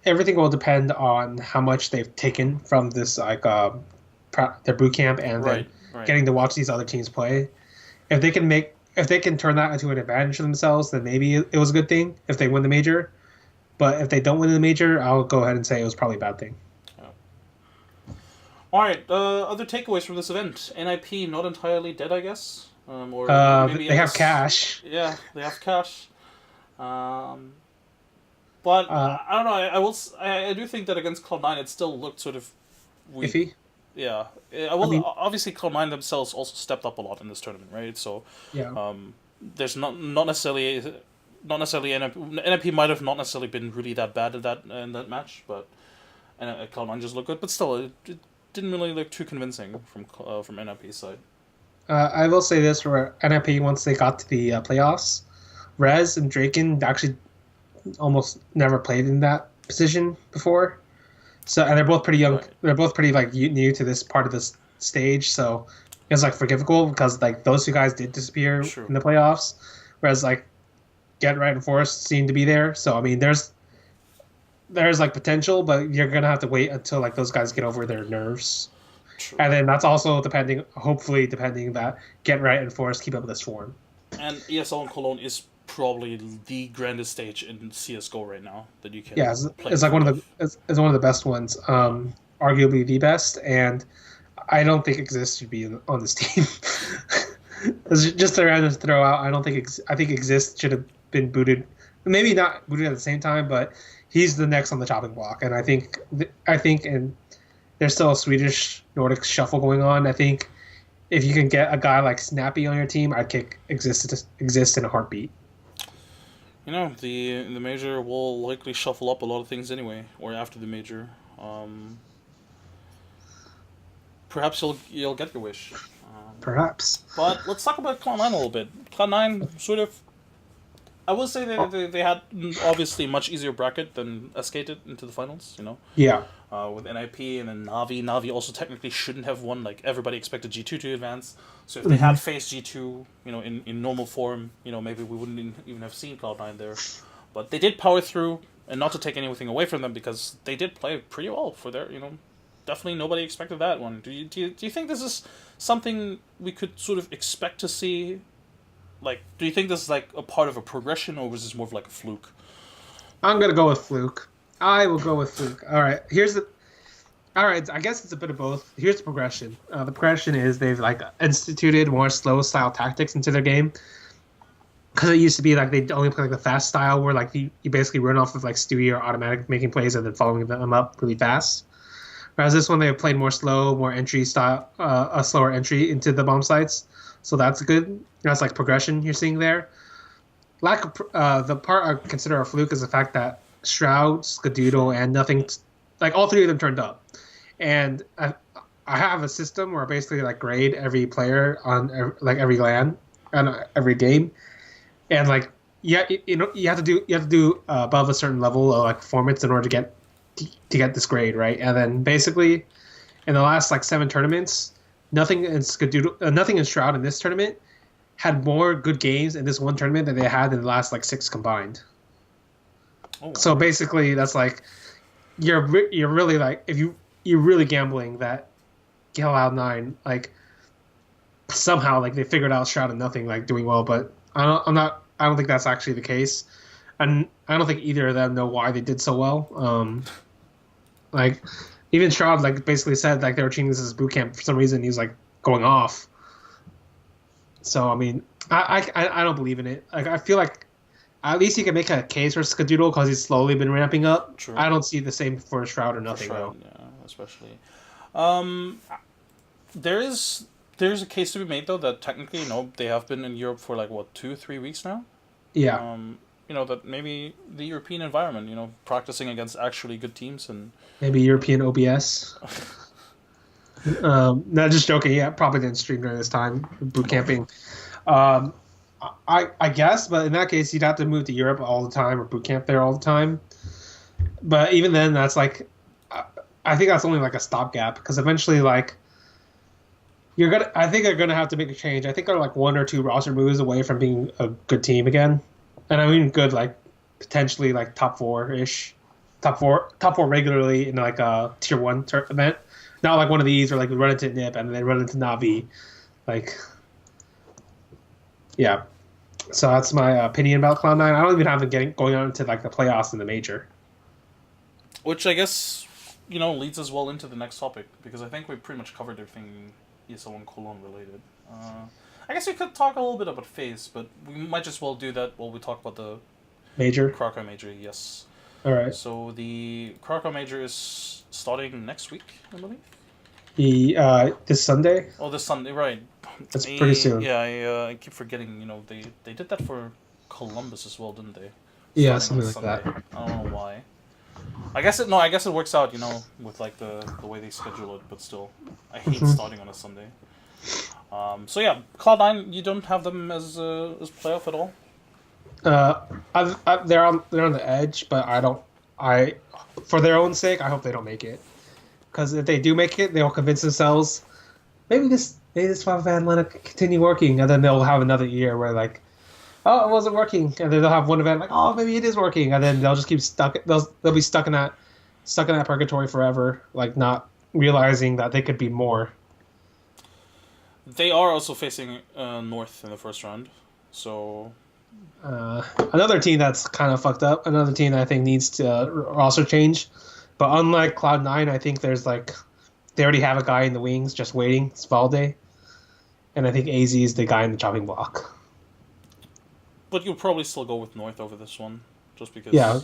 everything will depend on how much they've taken from this, like their boot camp, and then right. getting to watch these other teams play. If they can turn that into an advantage for themselves, then maybe it was a good thing if they win the major. But if they don't win the major, I'll go ahead and say it was probably a bad thing. All right. Other takeaways from this event: NIP not entirely dead, I guess. Or maybe They have cash. Yeah, they have cash. But I don't know. I do think that against Cloud9 it still looked sort of weak. Iffy. Yeah. Obviously Cloud9 themselves also stepped up a lot in this tournament, right? So Yeah. there's not necessarily NIP might have not necessarily been really that bad in that match, but Cloud9 just looked good. But still, it didn't really look too convincing from NIP's side. I will say this for NIP, once they got to the playoffs, Rez and Draken actually almost never played in that position before. So, and they're both pretty young. Right. They're both pretty like new to this part of this stage. So it's like forgivable because like those 2 guys did disappear True. in the playoffs, whereas like Get Right and Forrest seem to be there. So I mean, there's like potential, but you're gonna have to wait until like those guys get over their nerves. True. And then that's also hopefully depending that Get Right and Forrest keep up this form. And ESL and Cologne is probably the grandest stage in CS:GO right now that you can. Yeah, play it's like one of the best ones, arguably the best, and I don't think Exist should be on this team. It's just a random throw out. I think Exist should have been booted, maybe not booted at the same time, but he's the next on the chopping block, and I think and there's still a Swedish Nordic shuffle going on. I think if you can get a guy like Snappy on your team, I'd kick Exist in a heartbeat. You know, the major will likely shuffle up a lot of things anyway, or after the major. Perhaps you'll get your wish. Perhaps. But let's talk about Cloud9 a little bit. Cloud9 sort of, I will say they had obviously a much easier bracket than SK did into the finals. You know. Yeah. With NIP and then Navi. Navi also technically shouldn't have won. Like everybody expected G2 to advance. So if they had faced G2, you know, in normal form, you know, maybe we wouldn't even have seen Cloud9 there. But they did power through, and not to take anything away from them because they did play pretty well for their, you know, definitely nobody expected that one. Do you think this is something we could sort of expect to see? Like, do you think this is like a part of a progression, or was this more of like a fluke? I'm gonna go with fluke. I will go with fluke. All right. All right, I guess it's a bit of both. Here's the progression. The progression is they've like instituted more slow style tactics into their game. Because it used to be like they only play like the fast style, where like you basically run off of like Stewie or automatic making plays and then following them up really fast. Whereas this one they played more slow, more entry style, a slower entry into the bomb sites. So that's good. That's like progression you're seeing there. Lack of the part I consider a fluke is the fact that Shroud, Skadoodle, and nothing, like all three of them turned up. And I have a system where I basically like grade every player on like every LAN and every game, and like yeah, you have to do above a certain level of like performance in order to get this grade, right? And then basically in the last like 7 tournaments, nothing in Skadoodle, nothing in Shroud in this tournament had more good games in this one tournament than they had in the last like 6 combined. Oh. So basically, that's like you're really like if you're really gambling that Cloud9 like somehow like they figured out Shroud and nothing like doing well, but I don't think that's actually the case, and I don't think either of them know why they did so well. Like even Shroud like basically said like they were treating this as boot camp for some reason. He was like going off. So I mean, I don't believe in it. Like I feel like at least you can make a case for Skadoodle because he's slowly been ramping up. True. I don't see the same for Shroud or nothing. Shroud, yeah, especially. There's a case to be made though that technically, they have been in Europe for like what 2-3 weeks now. Yeah. That maybe the European environment, practicing against actually good teams and maybe European OBS. Not just joking. Yeah, probably didn't stream during this time. Boot camping. I guess, but in that case, you'd have to move to Europe all the time or boot camp there all the time. But even then, that's like, I think that's only like a stopgap because eventually, like, I think they're gonna have to make a change. I think they're like 1 or 2 roster moves away from being a good team again, and I mean good, like potentially like top 4-ish, top four regularly in like a tier 1 event. Not like one of these where like we run into Nip and then run into Navi, like. Yeah, so that's my opinion about Cloud9. I don't even have them going on into like the playoffs in the major. Which I guess, leads us well into the next topic because I think we pretty much covered everything ESL One Cologne related. I guess we could talk a little bit about FaZe, but we might just well do that while we talk about the major. Krakow Major, yes. All right. So the Krakow Major is starting next week, I believe. This Sunday. Oh, this Sunday, right? That's pretty soon. Yeah, I keep forgetting. They did that for Columbus as well, didn't they? Yeah, something like that. I don't know why. I guess it works out, with like the way they schedule it. But still, I hate starting on a Sunday. So yeah, Cloud9, you don't have them as playoff at all. They're on the edge, but I for their own sake, I hope they don't make it. Because if they do make it, they'll convince themselves maybe this 5 van line continue working, and then they'll have another year where like, oh, it wasn't working, and then they'll have one event like, oh, maybe it is working, and then they'll just keep stuck. They'll be stuck in that purgatory forever, like not realizing that they could be more. They are also facing North in the first round, so. Another team that's kind of fucked up. Another team that I think needs to roster change. But unlike Cloud9, I think there's like they already have a guy in the wings just waiting. It's Valde, and I think AZ is the guy in the chopping block. But you'll probably still go with North over this one, just because. Yeah.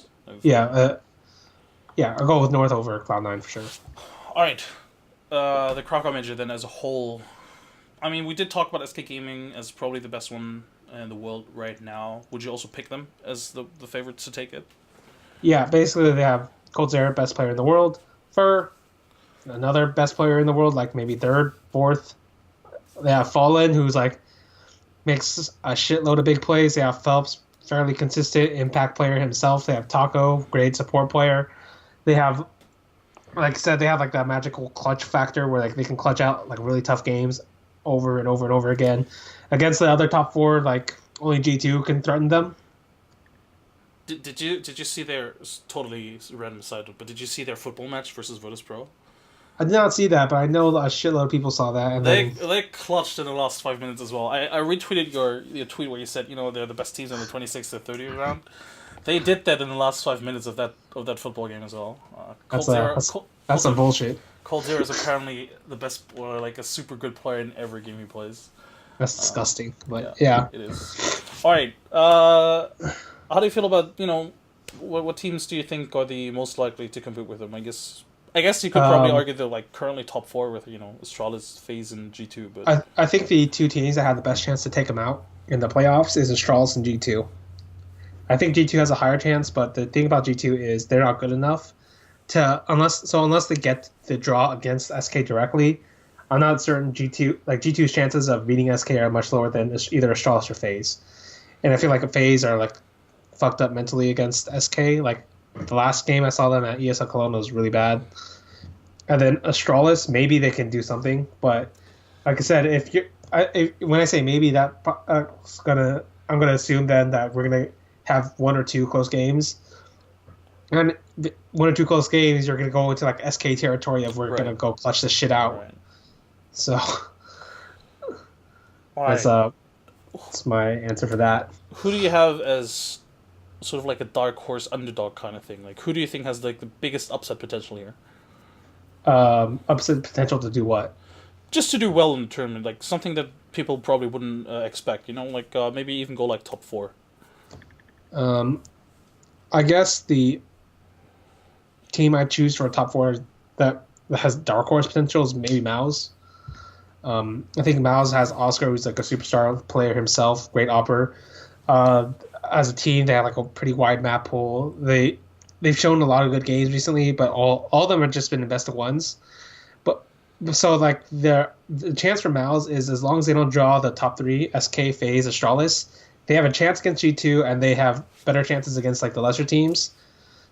I'll go with North over Cloud9 for sure. All right, the Krakow Major then as a whole. I mean, we did talk about SK Gaming as probably the best one in the world right now. Would you also pick them as the favorites to take it? Yeah, basically they have Coldzera, best player in the world. Fur, another best player in the world, like maybe 3rd, 4th. They have Fallen, who's like makes a shitload of big plays. They have Phelps, fairly consistent impact player himself. They have Taco, great support player. They have, like I said, they have like that magical clutch factor where like they can clutch out like really tough games over and over and over again. Against the other top 4, like only G2 can threaten them. Did you see their totally random side? But did you see their football match versus Virtus.pro? I did not see that, but I know a shitload of people saw that. And they clutched in the last 5 minutes as well. I retweeted your tweet where you said they're the best teams in the 26th to 30th round. They did that in the last 5 minutes of that football game as well. That's some bullshit. Cold Zero is apparently the best, or like a super good player in every game he plays. That's disgusting, but yeah. It is. All right. How do you feel about what teams do you think are the most likely to compete with him? I guess you could probably argue they're like currently top four with Astralis, FaZe, and G2. But I think the two teams that have the best chance to take him out in the playoffs is Astralis and G2. I think G2 has a higher chance, but the thing about G2 is they're not good enough to unless they get the draw against SK directly. I'm not certain G2's chances of beating SK are much lower than either Astralis or FaZe. And I feel like FaZe are like fucked up mentally against SK. Like the last game I saw them at ESL Cologne was really bad. And then Astralis, maybe they can do something, but like I said, when I say maybe, I'm gonna assume then that we're gonna have one or two close games, and one or two close games, you're gonna go into like SK territory of we're gonna go clutch this shit out. Right. So that's my answer for that. Who do you have as sort of like a dark horse underdog kind of thing? Like, who do you think has like the biggest upset potential here? Upset potential to do what? Just to do well in the tournament, like something that people probably wouldn't expect. Like maybe even go like top 4. I guess the team I choose for a top 4 that has dark horse potential is maybe Mouse. I think Mouse has Oscar, who's like a superstar player himself, great opper. As a team, they have like a pretty wide map pool. They've shown a lot of good games recently, but all of them have just been the best of ones. But so like the chance for Mouse is as long as they don't draw the top 3, SK, FaZe, Astralis, they have a chance against G2, and they have better chances against like the lesser teams.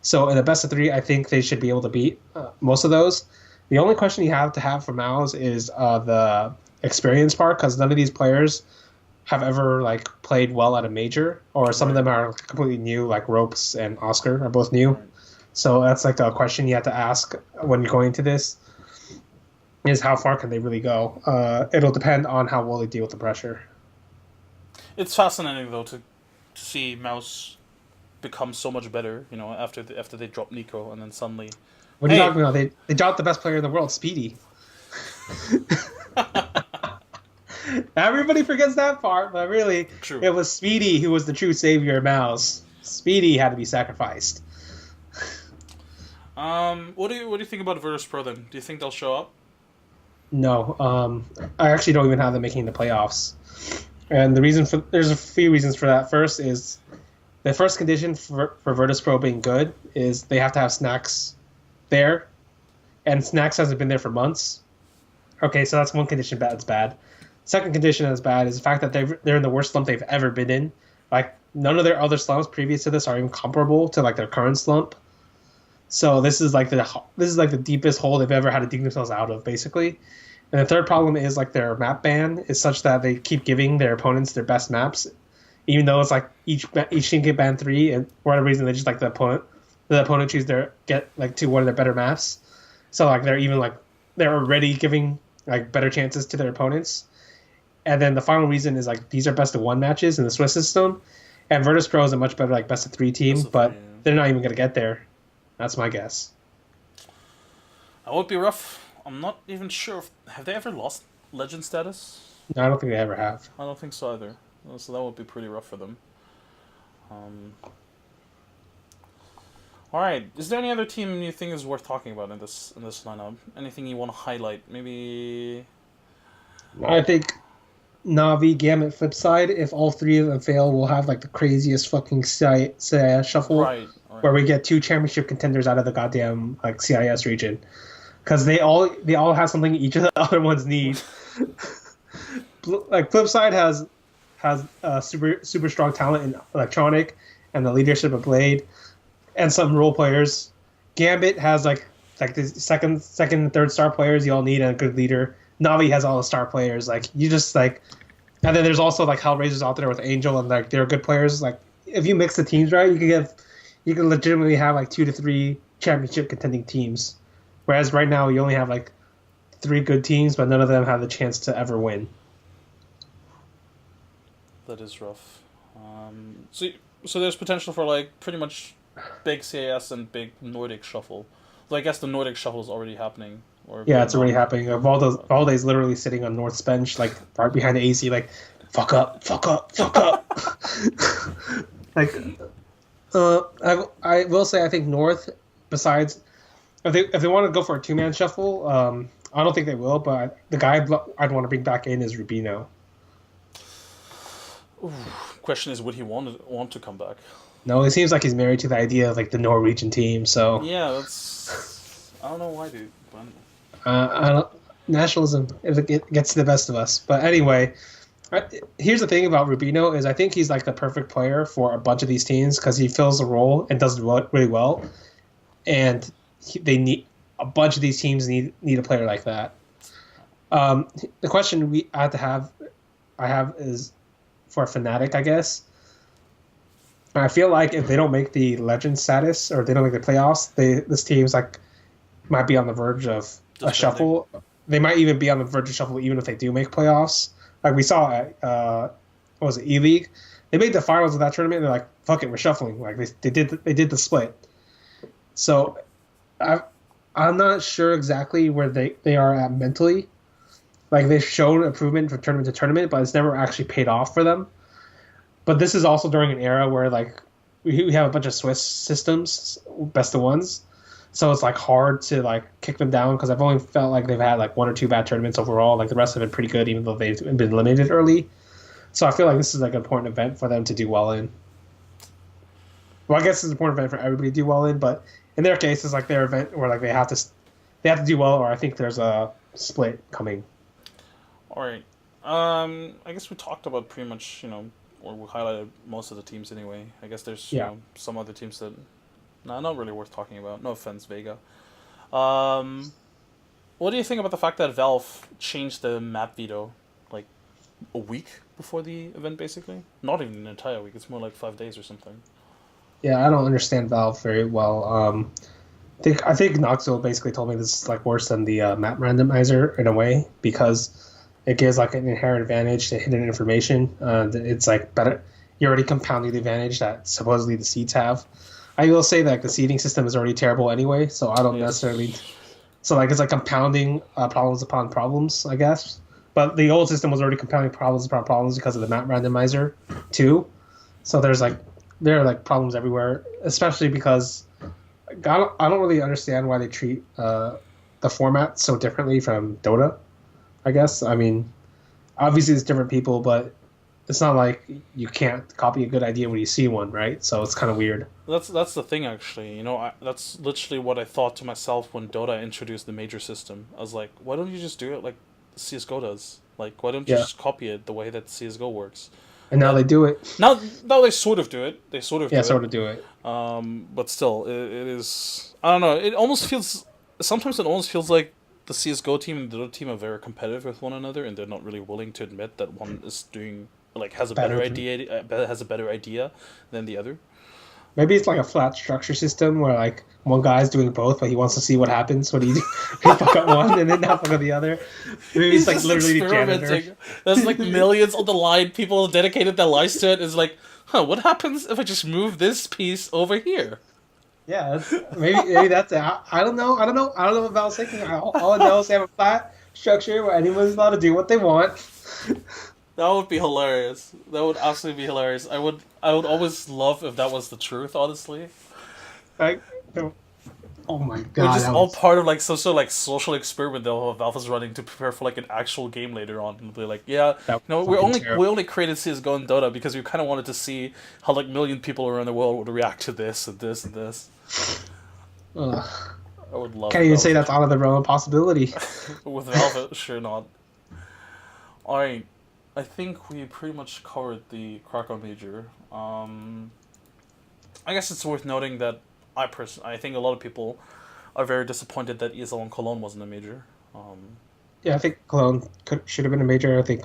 So in the best of 3, I think they should be able to beat most of those. The only question you have to have for Mouse is the experience part, because none of these players have ever like played well at a major, or some of them are completely new, like Ropes and Oscar are both new. So that's like a question you have to ask when you're going into this, is how far can they really go? It'll depend on how well they deal with the pressure. It's fascinating though to see Mouse become so much better, after they drop Nico, and then suddenly. What are you talking about? They dropped the best player in the world, Speedy. Everybody forgets that part, but really, True. It was Speedy who was the true savior of Mouse. Speedy had to be sacrificed. What do you think about Virtus.pro then? Do you think they'll show up? No, I actually don't even have them making the playoffs. And there's a few reasons for that. First is the first condition for Virtus.pro being good is they have to have Snacks there, and Snacks hasn't been there for months. Okay, so that's one condition that's bad. Second condition that's bad is the fact that they're in the worst slump they've ever been in. Like none of their other slumps previous to this are even comparable to like their current slump. So this is like the deepest hole they've ever had to dig themselves out of, basically. And the third problem is like their map ban is such that they keep giving their opponents their best maps, even though it's like each team get banned 3, and for whatever reason they just like the opponent choose get to one of their better maps. So like they're already giving like better chances to their opponents. And then the final reason is like these are best of 1 matches in the Swiss system, and Virtus.pro is a much better like best of 3 team, but they're not even gonna get there. That's my guess. That would be rough. I'm not even sure have they ever lost legend status? No, I don't think they ever have. I don't think so either. So that would be pretty rough for them. All right. Is there any other team you think is worth talking about in this lineup? Anything you want to highlight? Maybe. I think Na'Vi, Gambit, Flipside. If all 3 of them fail, we'll have like the craziest fucking CIS shuffle, right. Where we get 2 championship contenders out of the goddamn like CIS region, because they all have something each of the other ones need. Like Flipside has super strong talent in electronic and the leadership of Blade, and some role players. Gambit has like the second and third star players you all need, and a good leader. Na'Vi has all the star players. Like you just like, and then there's also like Hellraisers out there with Angel, and like they're good players. Like if you mix the teams right, you can legitimately have like 2 to 3 championship contending teams. Whereas right now you only have like 3 good teams, but none of them have the chance to ever win. That is rough. So there's potential for like pretty much big CIS and big Nordic shuffle. Well, I guess the Nordic shuffle is already happening. Or Yeah, it's already Vietnam. happening. Valde's literally sitting on North's bench, like right behind the AC, like fuck up, fuck up, fuck up. Like, I will say I think North, besides if they want to go for a two-man shuffle, I don't think they will. But the guy I'd want to bring back in is Rubino. Question is, would he want to come back? No, it seems like he's married to the idea of like the Norwegian team. So Yeah, that's. I don't know why, dude. But I don't, nationalism if it gets the best of us. But anyway, here's the thing about Rubino is I think he's like the perfect player for a bunch of these teams because he fills the role and does it really well, and they need a bunch of these teams need a player like that. The question I have is for Fnatic, I guess. I feel like if they don't make the legend status or they don't make the playoffs, this team's like might be on the verge of a shuffle. They might even be on the verge of shuffle even if they do make playoffs. Like we saw at what was it, E-League? They made the finals of that tournament and they're like, fuck it, we're shuffling. Like they did the split. So I'm not sure exactly where they are at mentally. Like they've shown improvement from tournament to tournament, but it's never actually paid off for them. But this is also during an era where like we have a bunch of Swiss systems, best of ones. So it's like hard to like kick them down because I've only felt like they've had like one or two bad tournaments overall. Like the rest have been pretty good, even though they've been eliminated early. So I feel like this is like an important event for them to do well in. Well, I guess it's an important event for everybody to do well in, but in their case, it's like their event where like they have to do well, or I think there's a split coming. all right. I guess we talked about pretty much, or we highlighted most of the teams anyway. I guess there's some other teams that, not really worth talking about. No offense, Vega. What do you think about the fact that Valve changed the map veto like a week before the event, basically? Not even an entire week. It's more like 5 days or something. Yeah, I don't understand Valve very well. I think Knoxville basically told me this is like worse than the map randomizer in a way because it gives like an inherent advantage to hidden information. It's like better. You're already compounding the advantage that supposedly the seeds have. I will say that the seeding system is already terrible anyway, so I don't necessarily. So like it's like compounding problems upon problems, I guess. But the old system was already compounding problems upon problems because of the map randomizer too. So there are like problems everywhere, especially because I don't really understand why they treat the format so differently from Dota. I guess I mean, obviously it's different people, but it's not like you can't copy a good idea when you see one, right? So it's kind of weird. That's the thing, actually. That's literally what I thought to myself when Dota introduced the major system. I was like, why don't you just do it like CS:GO does? Like, why don't you just copy it the way that CS:GO works? And now they do it. Now they sort of do it. They sort of do it. But still, it is. I don't know. It almost feels. Sometimes it almost feels like the CS:GO team and the Dota team are very competitive with one another, and they're not really willing to admit that one is doing has a better idea than the other. Maybe it's like a flat structure system where like one guy's doing both, but he wants to see what happens when he fuck up one and then not fuck up the other. Maybe He's it's like literally the janitor. There's like millions on the line. People dedicated their lives to it. It's like, what happens if I just move this piece over here? Yeah, maybe that's it. I don't know. I don't know what Valve's thinking. All I know is they have a flat structure where anyone's allowed to do what they want. That would be hilarious. That would absolutely be hilarious. I would always love if that was the truth, honestly. Like, oh my god. It's just all part of like some sort of like social experiment that Valve is running to prepare for like an actual game later on. And be like, we only created CS:GO and Dota because we kind of wanted to see how like million people around the world would react to this and this and this. Ugh. I would love. Can't even say that's out of the realm of possibility. With Valve, sure not. All right. I think we pretty much covered the Krakow Major. I guess it's worth noting that I think a lot of people are very disappointed that ESL One Cologne wasn't a major. Yeah, I think Cologne should have been a major. I think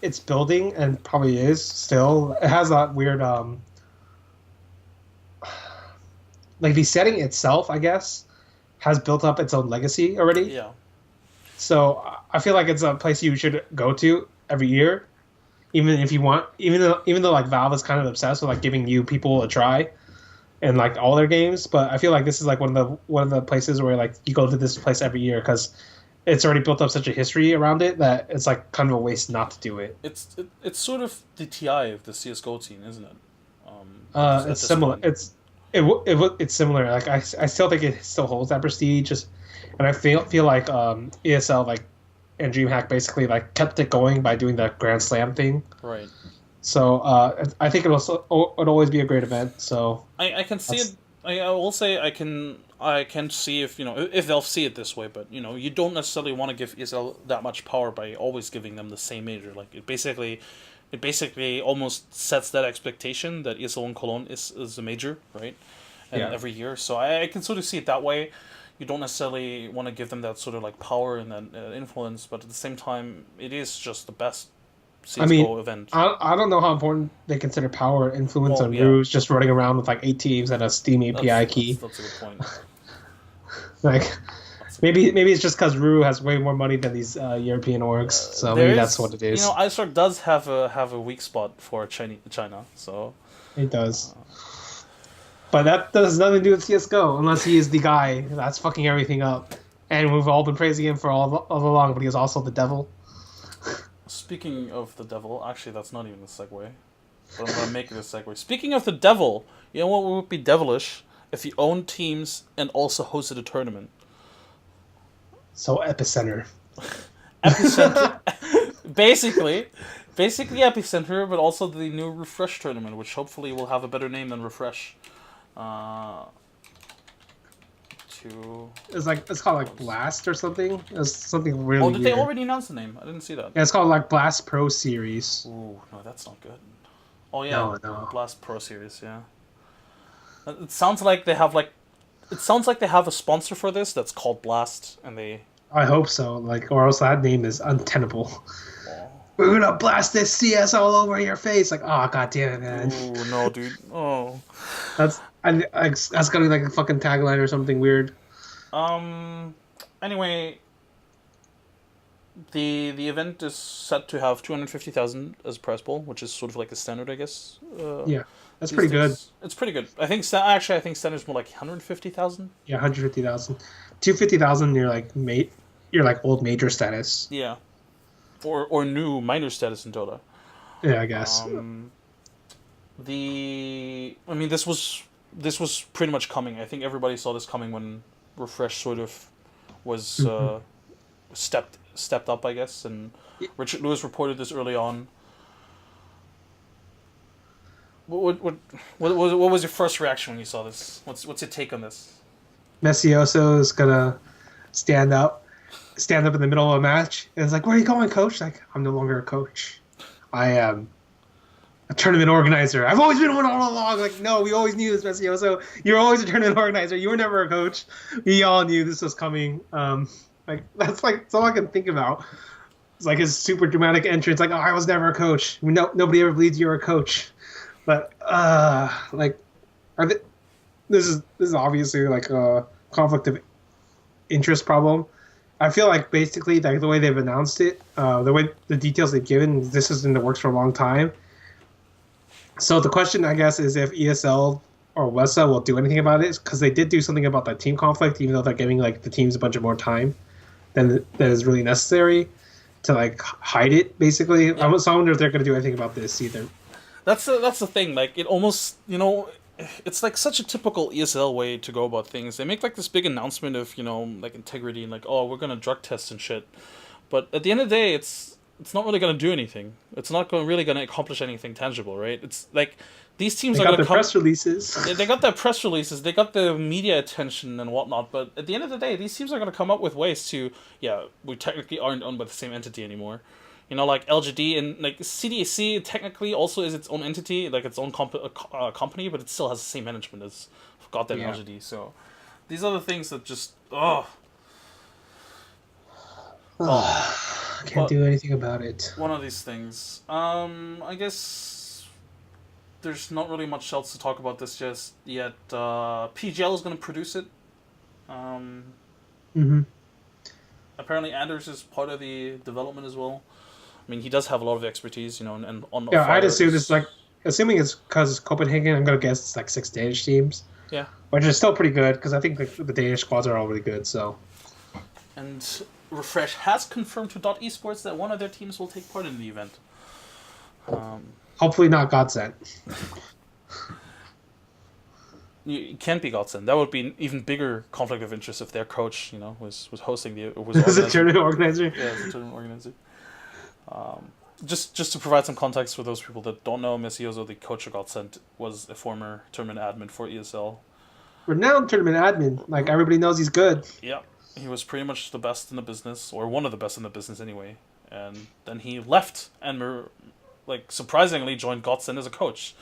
it's building and probably is still. It has that weird like the setting itself, I guess, has built up its own legacy already. Yeah. So I feel like it's a place you should go to every year, even if you want. Even though like Valve is kind of obsessed with like giving new people a try, in like all their games. But I feel like this is like one of the places where like you go to this place every year because it's already built up such a history around it that it's like kind of a waste not to do it. It's sort of the TI of the CS:GO scene, isn't it? It's similar. Point. It's similar. Like I still think it still holds that prestige. Just and I feel like ESL like and DreamHack basically like kept it going by doing the Grand Slam thing. Right. So I think it'll always be a great event. So I can see it. I will say I can see if if they'll see it this way, but you don't necessarily want to give ESL that much power by always giving them the same major. Like it basically almost sets that expectation that ESL One Cologne is a major, right? And every year, so I can sort of see it that way. You don't necessarily want to give them that sort of like power and that influence, but at the same time, it is just the best CSGO event. I don't know how important they consider power or influence on Rouge just running around with like 8 teams and a Steam API key. That's a good point. Like maybe it's just because Rouge has way more money than these European orgs, so maybe that's what it is. IceRock does have a weak spot for China, so it does. But that has nothing to do with CSGO, unless he is the guy that's fucking everything up. And we've all been praising him for all along, but he is also the devil. Speaking of the devil, actually that's not even a segue, but I'm going to make it a segue. Speaking of the devil, you know what would be devilish? If he owned teams and also hosted a tournament. So Epicenter. Epicenter. Basically Epicenter, but also the new Refresh tournament, which hopefully will have a better name than Refresh. It's called like Blast or something. It's something really. Oh, did they already announce the name? I didn't see that. Yeah, it's called like Blast Pro Series. Ooh, no, that's not good. Oh yeah, no. Blast Pro Series. Yeah. It sounds like they have a sponsor for this that's called Blast, and they. I hope so. Like, or else that name is untenable. Oh. We're gonna blast this CS all over your face. Like, oh god damn it, man. Ooh, no, dude. Oh. That's gonna be like a fucking tagline or something weird. Anyway, the event is set to have 250,000 as prize pool, which is sort of like the standard, I guess. Yeah, that's pretty good. It's pretty good. I think standard's more like 150,000. Yeah, 150,000. 250,000. You're like old major status. Yeah, or new minor status in Dota. Yeah, I guess. This was pretty much coming. I think everybody saw this coming when Refresh sort of was stepped up, I guess, and Richard Lewis reported this early on. What was your first reaction when you saw this? What's your take on this? Messioso is gonna stand up in the middle of a match, and it's like, "Where are you going, coach?" Like, I'm no longer a coach. I am a tournament organizer. I've always been one all along. Like, no, we always knew this, Messioso. You're always a tournament organizer. You were never a coach. We all knew this was coming. That's all I can think about. It's like his super dramatic entrance. Like, oh, I was never a coach. Nobody ever believes you're a coach. But this is obviously like a conflict of interest problem. I feel like basically like the way they've announced it, the details they've given, this is in the works for a long time. So the question, I guess, is if ESL or WESA will do anything about it, because they did do something about that team conflict, even though they're giving like the teams a bunch of more time than that is really necessary to like hide it. Basically, yeah. I wonder if they're going to do anything about this either. That's the thing. Like it almost it's like such a typical ESL way to go about things. They make like this big announcement of like integrity and like, oh, we're gonna drug test and shit, but at the end of the day, it's not really gonna do anything. It's not really gonna accomplish anything tangible, right? It's like these teams are gonna press releases. They got their press releases. They got the media attention and whatnot. But at the end of the day, these teams are gonna come up with ways to we technically aren't owned by the same entity anymore. Like LGD and like CDAC technically also is its own entity, like its own company, but it still has the same management as goddamn LGD. So these are the things that just can't do anything about it. One of these things. I guess there's not really much else to talk about this just yet. PGL is going to produce it. Apparently Anders is part of the development as well. I mean, he does have a lot of expertise, and on. Yeah, I'd assume this is like assuming it's because Copenhagen, I'm gonna guess it's like 6 Danish teams, Yeah. which is still pretty good because I think the Danish squads are all really good. So, And Refresh has confirmed to Dot Esports that one of their teams will take part in the event. hopefully not Godsent. It can't be Godsend. That would be an even bigger conflict of interest if their coach, was hosting the was As a organizing- tournament organizer. Yeah, as a tournament organizer. Just to provide some context for those people that don't know, Messioso, the coach of Godsend, was a former tournament admin for ESL. Renowned tournament admin. Like, everybody knows he's good. Yeah, he was pretty much the best in the business, or one of the best in the business anyway. And then he left and, surprisingly joined Godsend as a coach,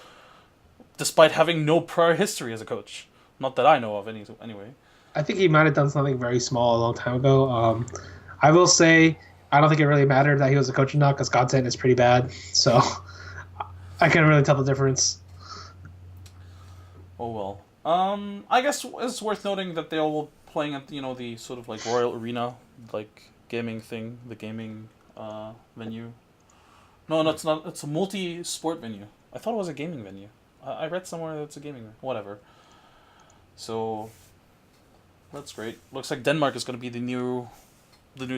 despite having no prior history as a coach. Not that I know of, anyway. I think he might have done something very small a long time ago. I will say, I don't think it really mattered that he was a coach or not because Godsend is pretty bad. So, I can't really tell the difference. Oh well. I guess it's worth noting that they're all playing at the sort of like Royal Arena, like gaming thing, the gaming venue. No, it's not. It's a multi-sport venue. I thought it was a gaming venue. I read somewhere that it's a gaming venue. Whatever. So that's great. Looks like Denmark is going to be the new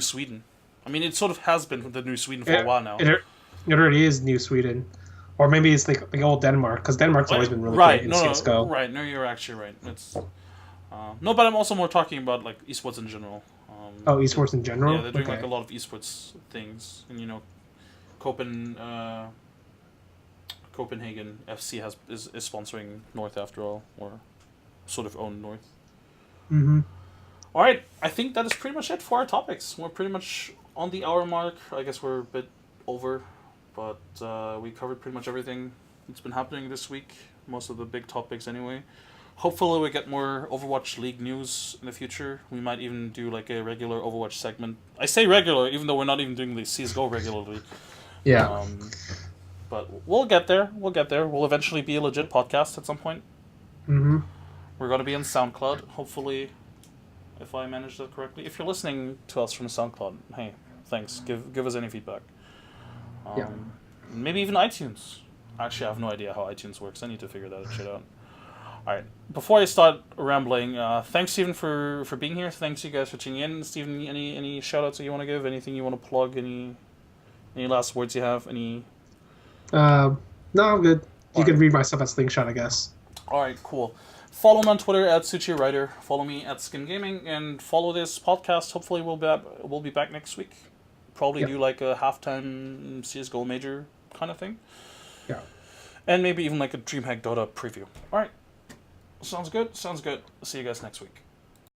Sweden. I mean, it sort of has been the new Sweden for a while now. It already is New Sweden. Or maybe it's like the old Denmark, because Denmark's always been really right. good in No, CSGO. right. No, you're actually right. It's no, but I'm also more talking about like esports in general. Oh, esports in general? Yeah, they're doing Okay. like a lot of esports things, and Copenhagen FC is sponsoring North after all, or sort of own North. Mm-hmm. All right, I think that is pretty much it for our topics. We're pretty much on the hour mark. I guess we're a bit over, but we covered pretty much everything that's been happening this week. Most of the big topics, anyway. Hopefully, we get more Overwatch League news in the future. We might even do like a regular Overwatch segment. I say regular, even though we're not even doing the CS:GO regularly. Yeah. But we'll get there. We'll eventually be a legit podcast at some point. Mm-hmm. We're going to be on SoundCloud, hopefully, if I manage that correctly. If you're listening to us from SoundCloud, hey, thanks. Give us any feedback. Yeah. Maybe even iTunes. Actually, I have no idea how iTunes works. I need to figure that shit out. All right. Before I start rambling, thanks, Steven, for being here. Thanks, you guys, for tuning in. Steven, any shout-outs that you want to give? Anything you want to plug? Any last words you have? Any... No, I'm good. You can Alright. read my stuff at Slingshot, I guess. All right, cool. Follow me on Twitter at SuchiWriter. Follow me at Skin Gaming, and follow this podcast. Hopefully, we'll be back next week. Probably Yep. do like a halftime CS:GO Major kind of thing, Yeah. and maybe even like a DreamHack Dota preview. All right, sounds good. See you guys next week.